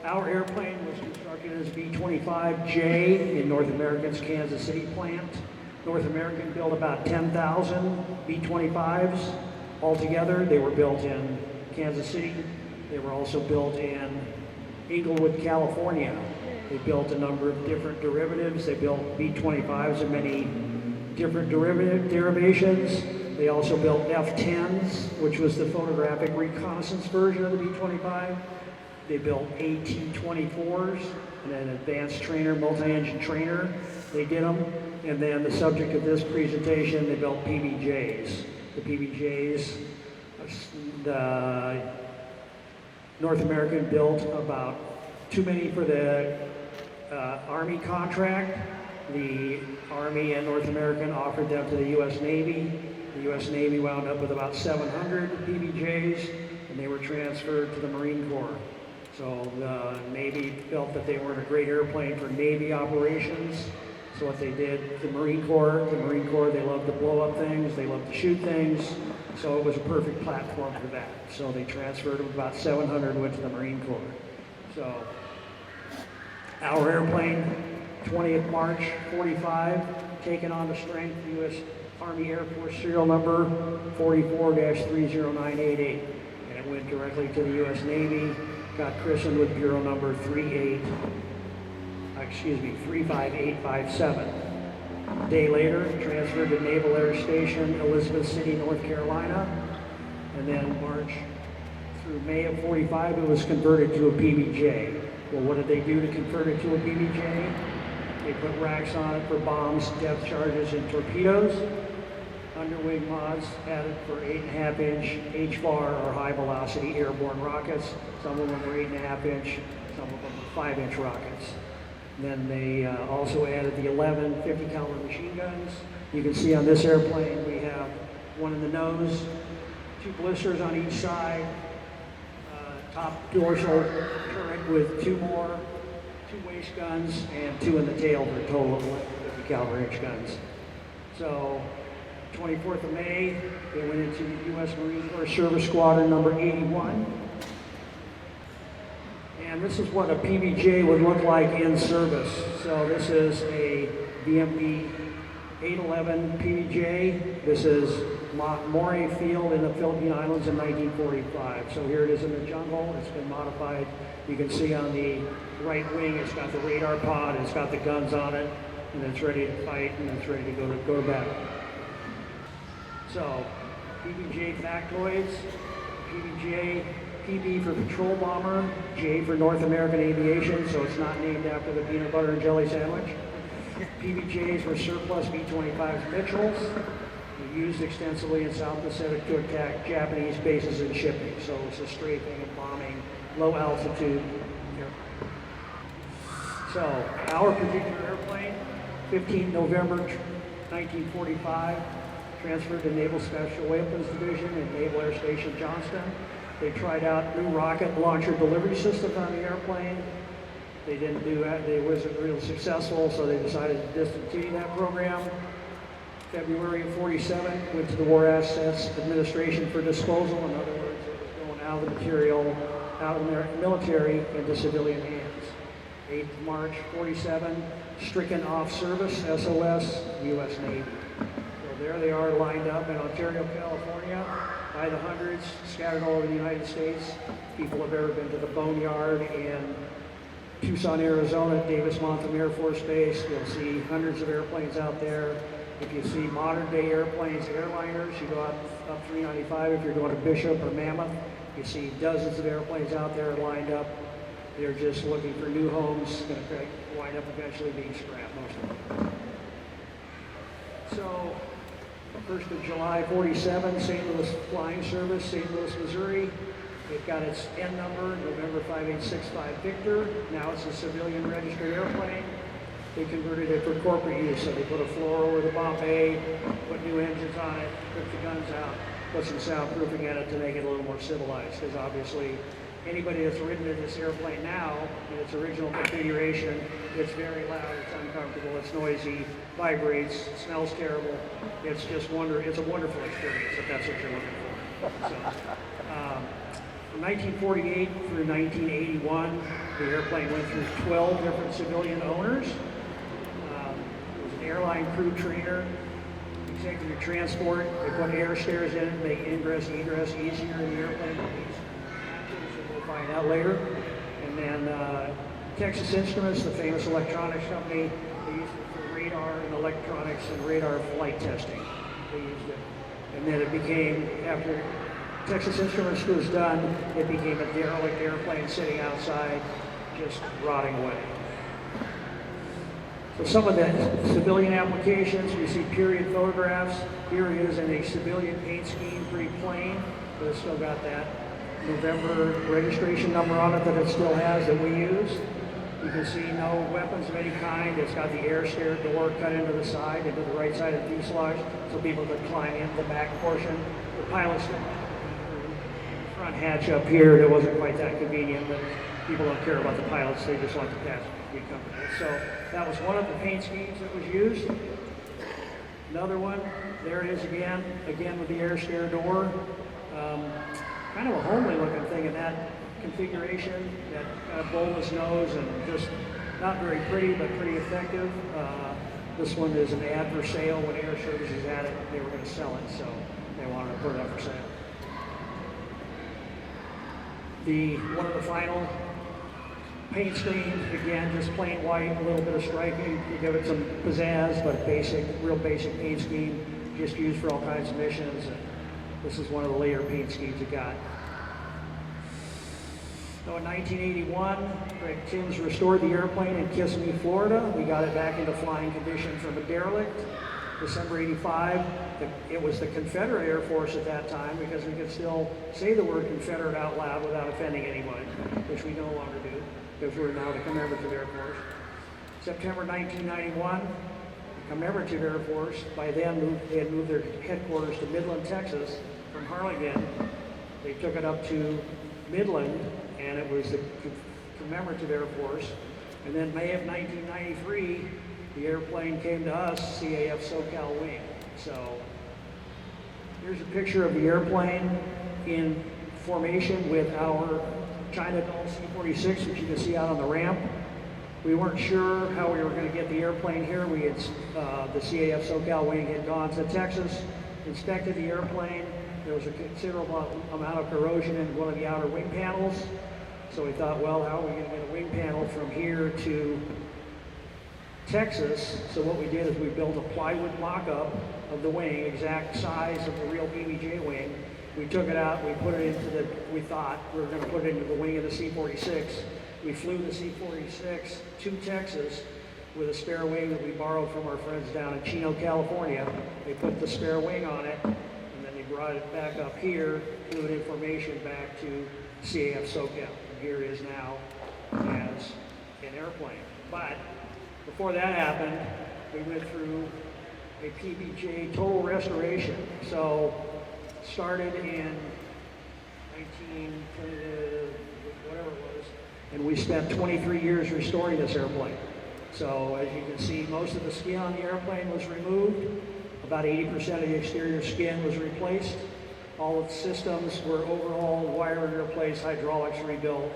our airplane was constructed as B-25J in North American's Kansas City plant. North American built about 10,000 B-25s altogether. They were built in Kansas City. They were also built in Inglewood, California. They built a number of different derivatives. They built B-25s in many different derivations. They also built F-10s, which was the photographic reconnaissance version of the B-25. They built AT-24s, and an advanced trainer, multi-engine trainer. They did them. And then the subject of this presentation, they built PBJs. The PBJs, the North American built about too many for the Army contract. The Army and North American offered them to the U.S. Navy. The U.S. Navy wound up with about 700 PBJs, and they were transferred to the Marine Corps. So the Navy felt that they weren't a great airplane for Navy operations. So what they did, the Marine Corps, they love to blow up things, they love to shoot things. So it was a perfect platform for that. So they transferred them, about 700 went to the Marine Corps. So our airplane, 20th March 45, taken on the strength, U.S. Army Air Force serial number 44-30988. And it went directly to the U.S. Navy, got christened with bureau number 35857. A day later, transferred to Naval Air Station, Elizabeth City, North Carolina. And then March through May of 45, it was converted to a PBJ. Well, what did they do to convert it to a PBJ? They put racks on it for bombs, depth charges, and torpedoes. Underwing mods added for 8.5-inch HVAR or high velocity airborne rockets. Some of them were 8.5-inch, some of them were 5-inch rockets. Then they also added the 11 50 caliber machine guns. You can see on this airplane we have one in the nose, 2 blisters on each side, top dorsal turret with 2 more, 2 waist guns and 2 in the tail for a total of 50 caliber inch guns. So 24th of May, they went into the U.S. Marine Corps Service Squadron number 81. And this is what a PBJ would look like in service. So this is a BMP 811 PBJ. This is Moray Field in the Philippine Islands in 1945. So here it is in the jungle. It's been modified. You can see on the right wing, it's got the radar pod, it's got the guns on it, and it's ready to fight, and it's ready to go to battle. So, PBJ factoids, PBJ, PB for patrol bomber, J for North American aviation, so it's not named after the peanut butter and jelly sandwich. PBJs were surplus B-25s Mitchells, used extensively in South Pacific to attack Japanese bases and shipping. So it's a strafing and bombing, low altitude. So our particular airplane, 15 November 1945, transferred to Naval Special Weapons Division in Naval Air Station Johnston. They tried out new rocket launcher delivery systems on the airplane. They didn't do that. They wasn't really successful, so they decided to discontinue that program. February of 47, went to the War Assets Administration for disposal. In other words, it was going out of the material, out of the military into civilian hands. 8th March 47, stricken off service, SOS, U.S. Navy. So there they are lined up in Ontario, California, by the hundreds, scattered all over the United States. People have ever been to the Boneyard in Tucson, Arizona, Davis-Monthan Air Force Base. You'll see hundreds of airplanes out there. If you see modern day airplanes, airliners, you go up 395 if you're going to Bishop or Mammoth. You see dozens of airplanes out there lined up. They're just looking for new homes, going to wind up eventually being scrapped, most of them. So, 1st of July 47, St. Louis Flying Service, St. Louis, Missouri. It got its N number, November 5865 Victor. Now it's a civilian registered airplane. They converted it for corporate use, so they put a floor over the bomb bay, put new engines on it, took the guns out, put some soundproofing in it to make it a little more civilized, because obviously anybody that's ridden in this airplane now, in its original configuration, it's very loud, it's uncomfortable, it's noisy, vibrates, smells terrible. It's just it's a wonderful experience if that's what you're looking for. So, from 1948 through 1981, the airplane went through 12 different civilian owners. Airline crew trainer, executive transport. They put air stairs in it, make ingress, egress easier in the airplane. We'll find out later. And then Texas Instruments, the famous electronics company, they used it for radar and electronics and radar flight testing. They used it. And then it became, after Texas Instruments was done, it became a derelict airplane sitting outside, just rotting away. So some of the civilian applications, we see period photographs. Here he is in a civilian paint scheme, pretty plain, but it's still got that November registration number on it that it still has that we use. You can see no weapons of any kind. It's got the air stair door cut into the side, into the right side of the fuselage, so people could climb in the back portion. The pilots front hatch up here, it wasn't quite that convenient, but people don't care about the pilots, they just want the passengers to be comfortable. So that was one of the paint schemes that was used. Another one, there it is again with the air stair door. Kind of a homely looking thing in that configuration, that kind of bulbous nose and just not very pretty, but pretty effective. This one is an ad for sale. When Air Services had it, they were going to sell it, so they wanted to put it up for sale. One of the final paint schemes, again, just plain white, a little bit of striking to give it some pizzazz, but real basic paint scheme, just used for all kinds of missions. And this is one of the later paint schemes it got. So in 1981, Greg Timms restored the airplane in Kissimmee, Florida. We got it back into flying condition from a derelict. December 85, it was the Confederate Air Force at that time, because we could still say the word Confederate out loud without offending anyone, which we no longer do, because we're now the Commemorative Air Force. September 1991, the Commemorative Air Force, by then they had moved their headquarters to Midland, Texas, from Harlingen. They took it up to Midland, and it was the Commemorative Air Force. And then May of 1993, the airplane came to us, CAF SoCal Wing. So here's a picture of the airplane in formation with our China Doll C-46, which you can see out on the ramp. We weren't sure how we were going to get the airplane here. We had, the CAF SoCal Wing had gone to Texas, inspected the airplane. There was a considerable amount of corrosion in one of the outer wing panels. So we thought, well, how are we going to get a wing panel from here to Texas? So what we did is we built a plywood mock-up of the wing, exact size of the real PBJ wing. We took it out, we put it into the, we thought we were going to put it into the wing of the C-46. We flew the C-46 to Texas with a spare wing that we borrowed from our friends down in Chino, California. They put the spare wing on it, and then they brought it back up here, flew it information back to CAF SoCal. And here it is now as an airplane. But before that happened, we went through a PBJ total restoration. So started in whatever it was, and we spent 23 years restoring this airplane. So as you can see, most of the skin on the airplane was removed. About 80% of the exterior skin was replaced. All of the systems were overhauled, wiring replaced, hydraulics rebuilt,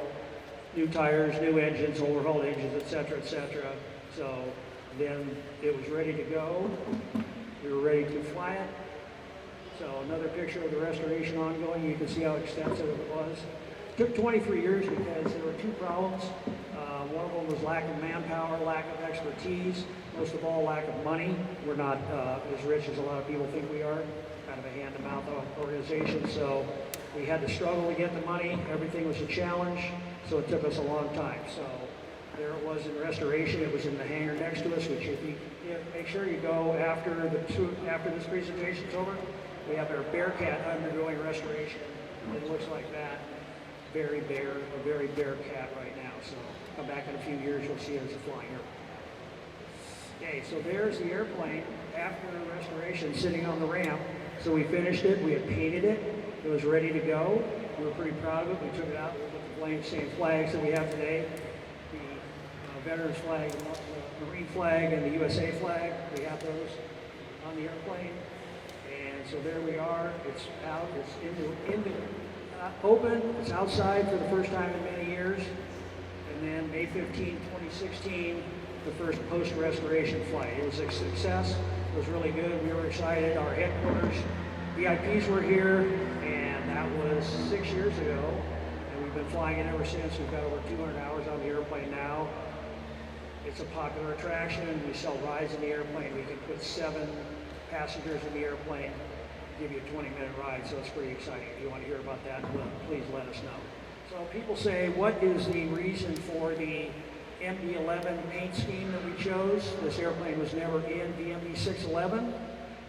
new tires, new engines, overhauled engines, etc., etc. So then it was ready to go. We were ready to fly it. So another picture of the restoration ongoing. You can see how extensive it was. It took 23 years because there were two problems. One of them was lack of manpower, lack of expertise, most of all lack of money. We're not as rich as a lot of people think we are, kind of a hand-to-mouth organization. So we had to struggle to get the money. Everything was a challenge, so it took us a long time. So there it was in restoration. It was in the hangar next to us, which if you make sure you go after this presentation's over. We have our Bearcat undergoing restoration. It looks like that. Very bare cat right now. So come back in a few years, you'll see it as a flying airplane. Okay, so there's the airplane after the restoration sitting on the ramp. So we finished it, we had painted it, it was ready to go. We were pretty proud of it. We took it out with the same flags that we have today. The veterans flag, the Marine flag, and the USA flag. We have those on the airplane. And so there we are. It's out. It's open. It's outside for the first time in many years. And then May 15, 2016, the first post-restoration flight. It was a success. It was really good. We were excited. Our headquarters VIPs were here, and that was 6 years ago. And we've been flying it ever since. We've got over 200 hours on the airplane now. It's a popular attraction. We sell rides in the airplane. We can put 7 passengers in the airplane, give you a 20-minute ride, so it's pretty exciting. If you want to hear about that, please let us know. So people say, what is the reason for the MD-11 paint scheme that we chose? This airplane was never in the MD-611,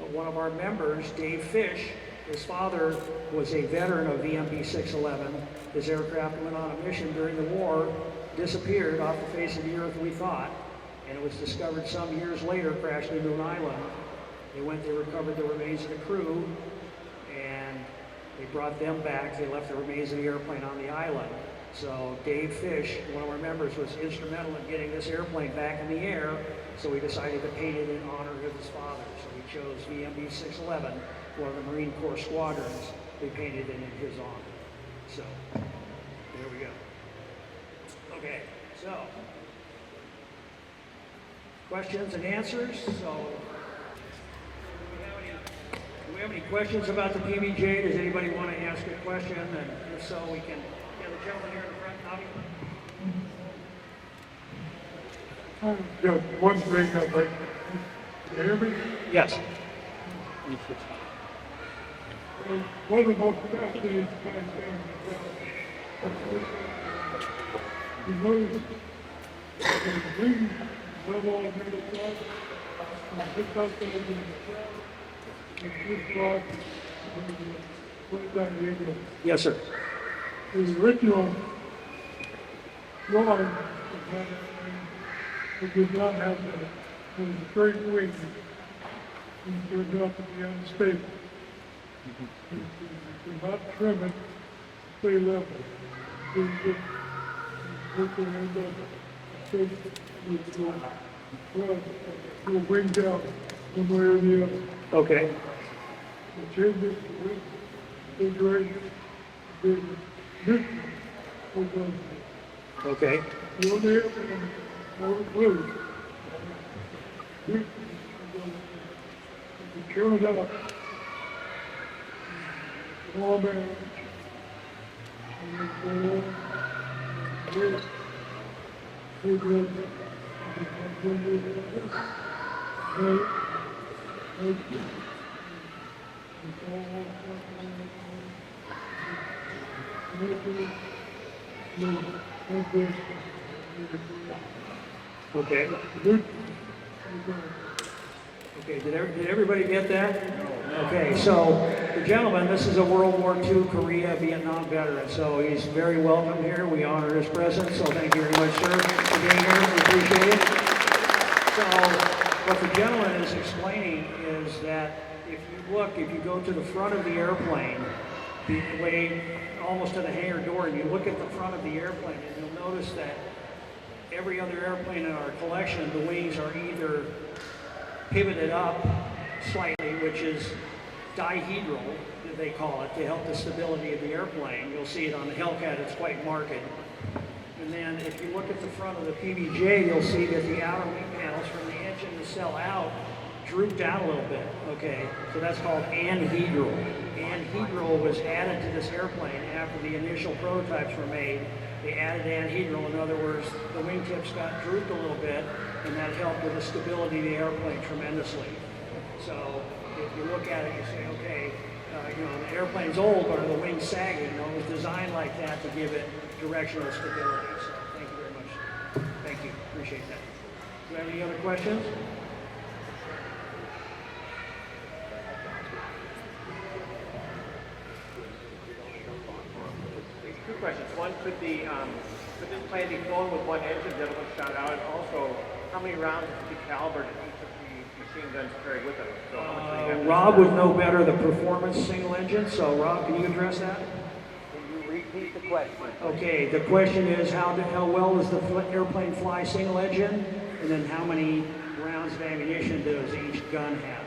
but one of our members, Dave Fish, his father was a veteran of the MD-611. His aircraft went on a mission during the war, disappeared off the face of the earth, we thought, and it was discovered some years later, crashed into an island. They recovered the remains of the crew, and they brought them back. They left the remains of the airplane on the island. So Dave Fish, one of our members, was instrumental in getting this airplane back in the air, so we decided to paint it in honor of his father. So we chose VMB 611, one of the Marine Corps squadrons. We painted it in his honor. So there we go. Okay, so questions and answers. So do we have any questions about the PBJ? Does anybody want to ask a question? And if so, we can get the gentleman here in the front, Tommy. Just one thing, can you hear me? Yes. One of the most fascinating things you notice the green level on the other side, and this outside in the south, and this block, put down the English. Yes, sir. The original drawing it did not have the straight wing. It turned out to be unstable. You could not trim it, stay level. You could end up take the wing down one way or the other. Okay. The change it to wing, big right, big neutral, we're going to. Okay. The only airplane over blue. Neutral, you turn it up. All man. And then go on. Wait. Big right. Okay. Okay, did everybody get that? Okay, so the gentleman, this is a World War II, Korea, Vietnam veteran, so he's very welcome here. We honor his presence, so thank you very much, sir, for being here. We appreciate it. So what the gentleman is explaining is that if you go to the front of the airplane, the way almost to the hangar door, and you look at the front of the airplane, and you'll notice that every other airplane in our collection, the wings are either pivoted up slightly, which is dihedral, they call it, to help the stability of the airplane. You'll see it on the Hellcat, it's quite marked. And then if you look at the front of the PBJ, you'll see that the outer wing panels from the engine nacelle out droop down a little bit, okay? So that's called anhedral. Anhedral was added to this airplane after the initial prototypes were made. They added anhedral, in other words, the wingtips got drooped a little bit, and that helped with the stability of the airplane tremendously. So if you look at it, you say, okay, the airplane's old, but are the wings sagging? It was designed like that to give it directional stability. So thank you very much. Thank you, appreciate that. Do you have any other questions? Two questions. One, could this plane be flown with one engine? The other one shot out. And also, how many rounds of the caliber did each of the machine guns carry with them? So how much do you have? Rob would know better the performance single engine. So Rob, can you address that? Can you repeat the question? Okay, the question is how well does the airplane fly single engine? And then how many rounds of ammunition does each gun have?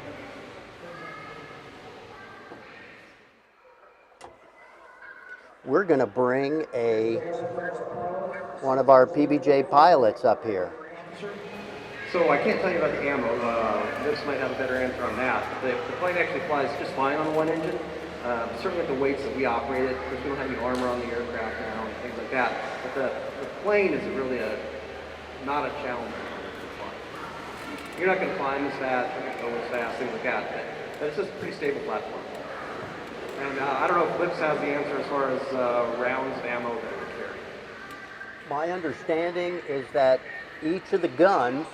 We're going to bring one of our PBJ pilots up here. So I can't tell you about the ammo. This might have a better answer on that. The plane actually flies just fine on the one engine. Certainly at the weights that we operate it, because we don't have any armor on the aircraft now and things like that. But the plane is really not a challenge to fly. You're not going to climb as fast, you're not going to go as fast, things like that. But it's just a pretty stable platform. And I don't know if Lips has the answer as far as rounds of ammo that it would carry. My understanding is that each of the guns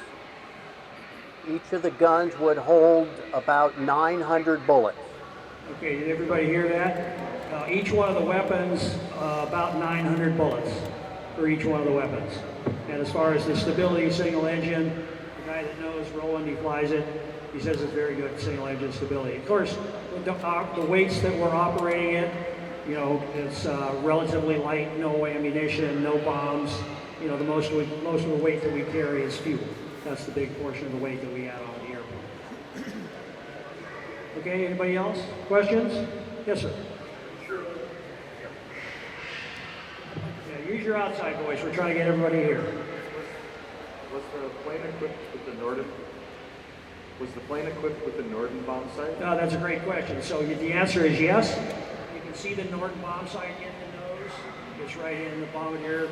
would hold about 900 bullets. Okay, did everybody hear that? Each one of the weapons, about 900 bullets for each one of the weapons. And as far as the stability single engine, the guy that knows, Roland, he flies it, he says it's very good single engine stability. Of course, the weights that we're operating it, it's relatively light, no ammunition, no bombs. The most of the weight that we carry is fuel. That's the big portion of the weight that we add on the airplane. Okay, anybody else? Questions? Yes, sir. Yeah, use your outside voice. We're trying to get everybody here. Was the plane equipped with the Norden? Was the plane equipped with the Norden bomb sight? That's a great question. So the answer is yes. You can see the Norden bomb sight in the nose. It's right in the bombardier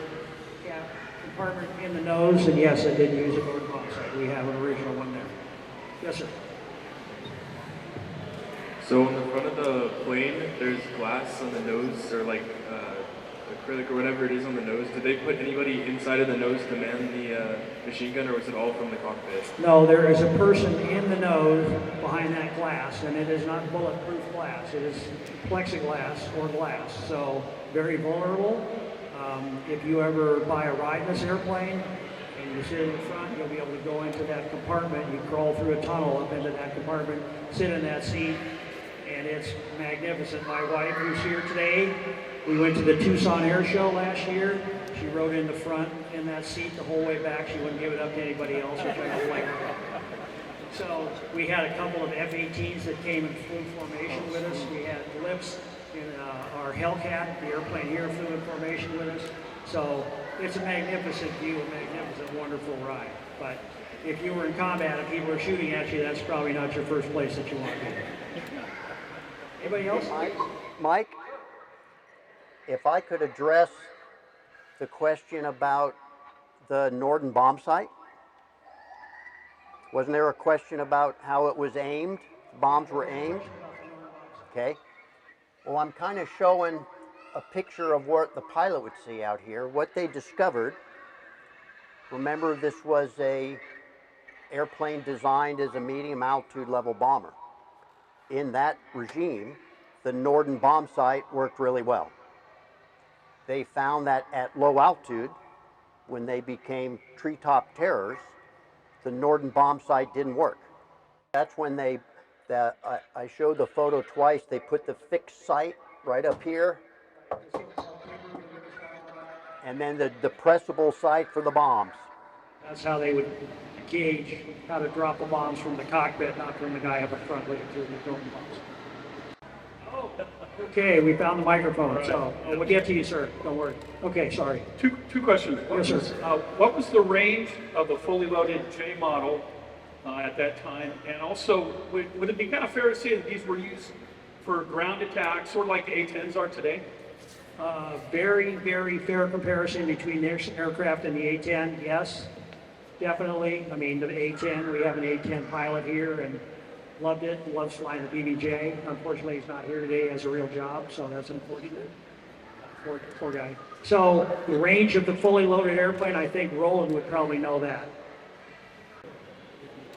cap compartment in the nose. And yes, I did use a Norden bomb sight. We have an original one there. Yes, sir. So on the front of the plane, there's glass on the nose, or like acrylic or whatever it is on the nose. Did they put anybody inside of the nose to man the machine gun, or was it all from the cockpit? No, there is a person in the nose behind that glass, and it is not bulletproof glass. It is plexiglass or glass, so very vulnerable. If you ever buy a ride in this airplane and you sit in the front, you'll be able to go into that compartment. You crawl through a tunnel up into that compartment, sit in that seat, and it's magnificent. My wife, who's here today, we went to the Tucson Air Show last year. She rode in the front in that seat the whole way back. She wouldn't give it up to anybody else, which I don't like. So we had a couple of F-18s that came in flew formation with us. We had blips in our Hellcat, the airplane here, flew in formation with us. So it's a magnificent view, a magnificent, wonderful ride. But if you were in combat and people were shooting at you, that's probably not your first place that you want to be. Anybody else? Mike, if I could address the question about the Norden bomb site. Wasn't there a question about how it was aimed? Bombs were aimed? Okay. Well, I'm kind of showing a picture of what the pilot would see out here, what they discovered. Remember, this was a airplane designed as a medium altitude level bomber. In that regime, the Norden bomb site worked really well. They found that at low altitude, when they became treetop terrors, the Norden bomb site didn't work. That's when I showed the photo twice. They put the fixed site right up here, and then the depressible site for the bombs. That's how they would gauge how to drop the bombs from the cockpit, not from the guy up in front looking through the drone bombs. Oh, okay, we found the microphone, so we'll get to you, sir. Don't worry. Okay, sorry. Two questions. Yes, sir. What was the range of the fully loaded J model at that time? And also, would it be kind of fair to say that these were used for ground attacks, sort of like the A-10s are today? Very, very fair comparison between this aircraft and the A-10, yes, definitely. I mean, the A-10, we have an A-10 pilot here and loved it, loves flying the PBJ. Unfortunately, he's not here today, has a real job, so that's unfortunate. Poor guy. So the range of the fully loaded airplane, I think Roland would probably know that.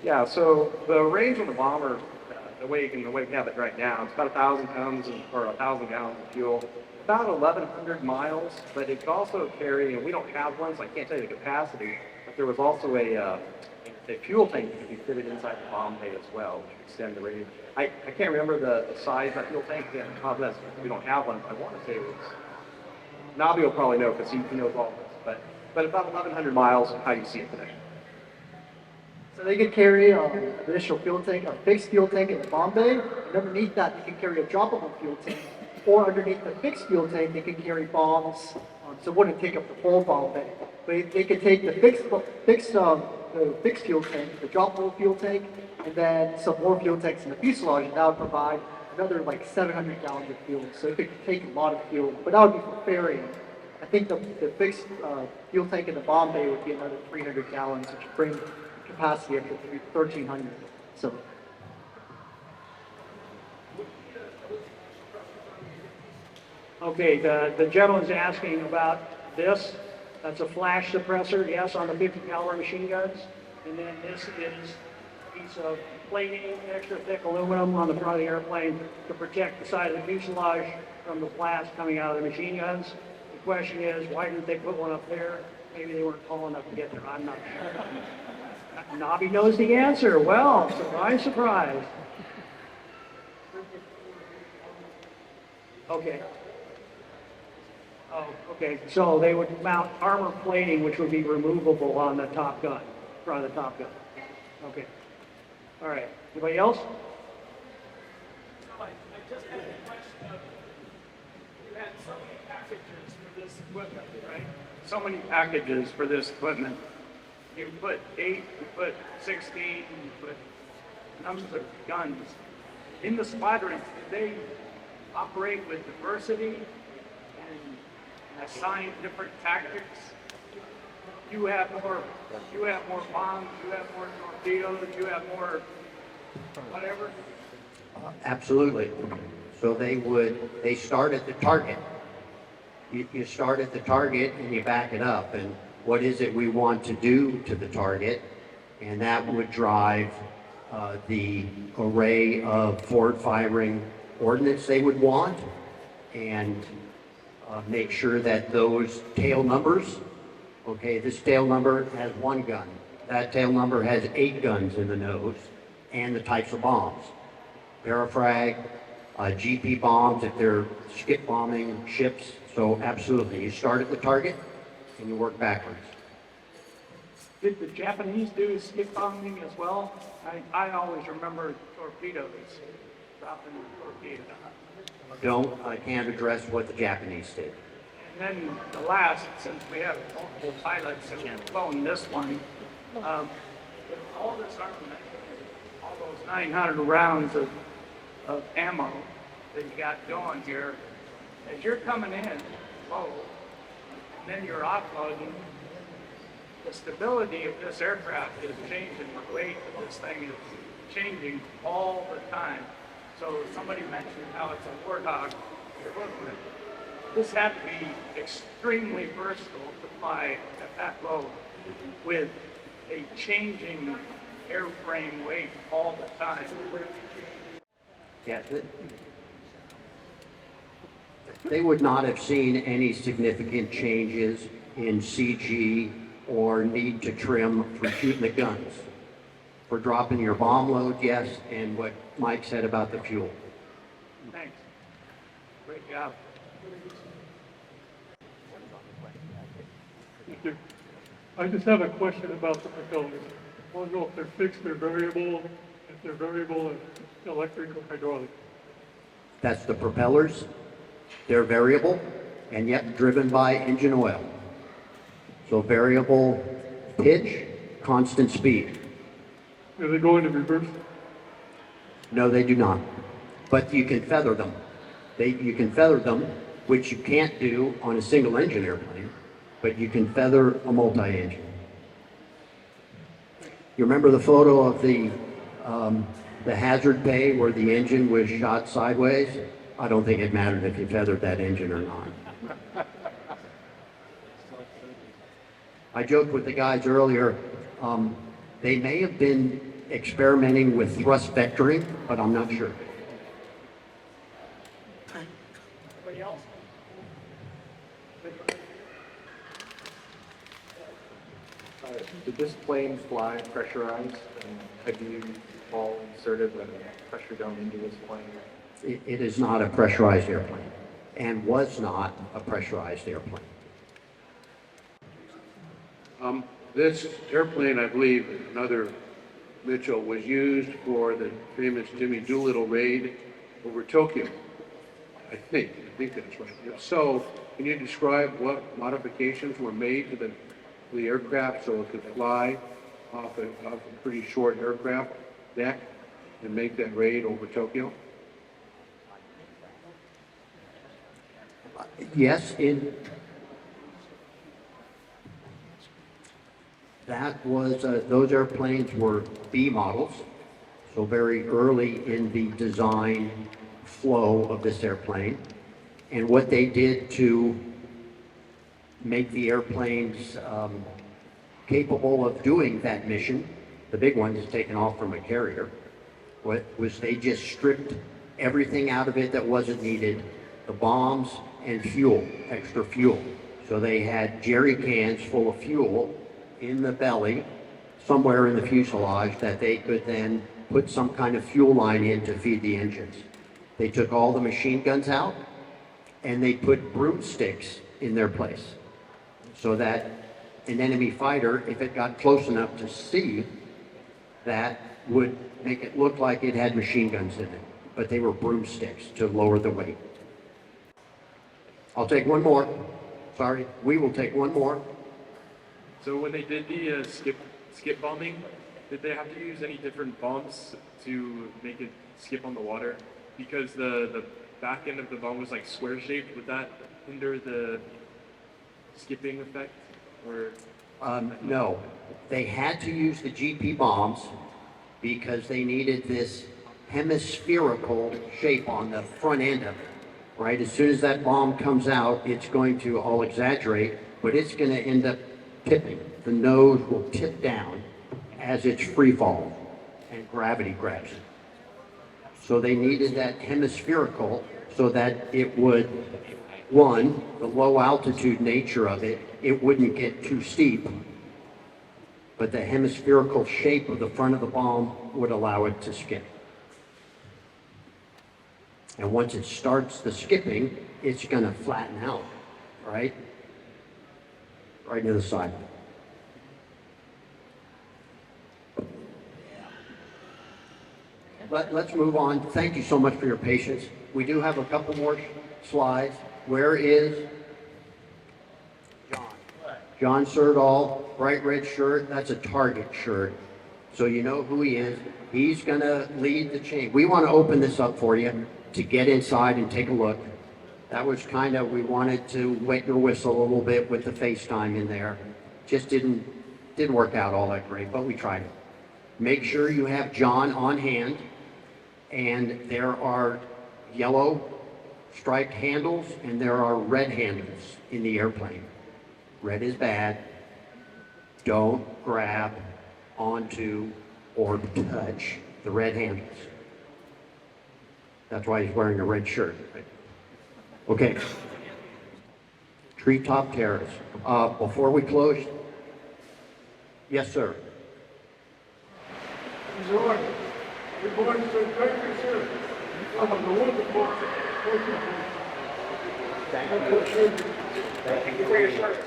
Yeah, so the range on the bomber, the way we have it right now, it's about 1,000 tons or 1,000 gallons of fuel, about 1,100 miles, but it could also carry, and we don't have one, so I can't tell you the capacity, but there was also a fuel tank that could be fitted inside the bomb bay as well, which would extend the range. I can't remember the size of that fuel tank, we don't have one, I want to say it was, Nabi will probably know because he knows all this, but about 1,100 miles, how you see it today. So they could carry an additional fuel tank, a fixed fuel tank in the bomb bay, and underneath that they can carry a droppable fuel tank, or underneath the fixed fuel tank they can carry bombs, so it wouldn't take up the whole bomb bay. But they could take the fixed fuel tank, the droppable fuel tank, and then some more fuel tanks in the fuselage, and that would provide another like 700 gallons of fuel. So it could take a lot of fuel, but that would be for ferrying. I think the fixed fuel tank in the bomb bay would be another 300 gallons, which would bring capacity up to 1,300. So. Okay, the gentleman's asking about this. That's a flash suppressor, yes, on the 50 caliber machine guns. And then this is a piece of plating, extra thick aluminum on the front of the airplane to protect the side of the fuselage from the blast coming out of the machine guns. The question is, why didn't they put one up there? Maybe they weren't tall enough to get there. I'm not sure. Nobby knows the answer. Well, surprise, surprise. Okay. Oh, okay. So they would mount armor plating, which would be removable on the top gun, front of the top gun. Okay. All right. Anybody else? I just had a question of, you had so many packages for this equipment, right? So many packages for this equipment. You put 8, you put 16, you put numbers of guns. In the squadrons, do they operate with diversity and assign different tactics? You have more bombs, you have more torpedoes, you have more whatever. Absolutely. So they start at the target. You start at the target and you back it up. And what is it we want to do to the target? And that would drive the array of forward-firing ordnance they would want, and make sure that those tail numbers, okay, this tail number has 1 gun. That tail number has 8 guns in the nose, and the types of bombs. Parafrag, GP bombs if they're skip bombing ships. So absolutely, you start at the target and you work backwards. Did the Japanese do skip bombing as well? I always remember torpedoes, dropping torpedoes. I can't address what the Japanese did. And then the last, since we have multiple pilots and we've flown this one, with all this armament, all those 900 rounds of ammo that you got going here, as you're coming in low, and then you're offloading, the stability of this aircraft is changing. The weight of this thing is changing all the time. So somebody mentioned how it's a Warthog equivalent. This had to be extremely versatile to fly at that low with a changing airframe weight all the time. Yeah, they would not have seen any significant changes in CG or need to trim for shooting the guns. For dropping your bomb load, yes, and what Mike said about the fuel. Thanks. Great job. Thank you. I just have a question about the propellers. I want to know if they're fixed or variable, if they're variable and electric or hydraulic. That's the propellers. They're variable and yet driven by engine oil. So variable pitch, constant speed. Do they go into reverse? No, they do not. But you can feather them. You can feather them, which you can't do on a single engine airplane, but you can feather a multi-engine. You remember the photo of the hazard bay where the engine was shot sideways? I don't think it mattered if you feathered that engine or not. I joked with the guys earlier, they may have been experimenting with thrust vectoring, but I'm not sure. Anybody else? Did this plane fly pressurized? And have you all inserted the pressure down into this plane? It is not a pressurized airplane and was not a pressurized airplane. This airplane, I believe, another Mitchell, was used for the famous Jimmy Doolittle raid over Tokyo. I think that's right. If so, can you describe what modifications were made to the aircraft so it could fly off a pretty short aircraft deck and make that raid over Tokyo? Yes, that was, those airplanes were B models, so very early in the design flow of this airplane. And what they did to make the airplanes capable of doing that mission, the big one is taken off from a carrier, was they just stripped everything out of it that wasn't needed, the bombs and fuel, extra fuel. So they had jerry cans full of fuel in the belly, somewhere in the fuselage, that they could then put some kind of fuel line in to feed the engines. They took all the machine guns out and they put broomsticks in their place so that an enemy fighter, if it got close enough to see, that would make it look like it had machine guns in it, but they were broomsticks to lower the weight. I'll take one more. Sorry, we will take one more. So when they did the skip bombing, did they have to use any different bombs to make it skip on the water? Because the back end of the bomb was like square shaped. Would that hinder the skipping effect? Or no, they had to use the GP bombs because they needed this hemispherical shape on the front end of it, right? As soon as that bomb comes out, it's going to, I'll exaggerate, but it's going to end up tipping. The nose will tip down as it's free fall and gravity grabs it. So they needed that hemispherical so that it would, one, the low altitude nature of it, it wouldn't get too steep, but the hemispherical shape of the front of the bomb would allow it to skip. And once it starts the skipping, it's going to flatten out, right? right to the side. Let's move on. Thank you so much for your patience. We do have a couple more slides. Where is John? John Serdal, bright red shirt. That's a Target shirt. So you know who he is. He's gonna lead the chain. We want to open this up for you to get inside and take a look. That was kind of, we wanted to wet your whistle a little bit with the FaceTime in there. Just didn't work out all that great, but we tried it. Make sure you have John on hand, and there are yellow striped handles and there are red handles in the airplane. Red is bad. Don't grab onto or touch the red handles. That's why he's wearing a red shirt. Okay. Tree Top Terrors. Before we close, yes, sir. Enjoy. We're going to thank you, sir. Have a wonderful Thank you. Thank you for your service.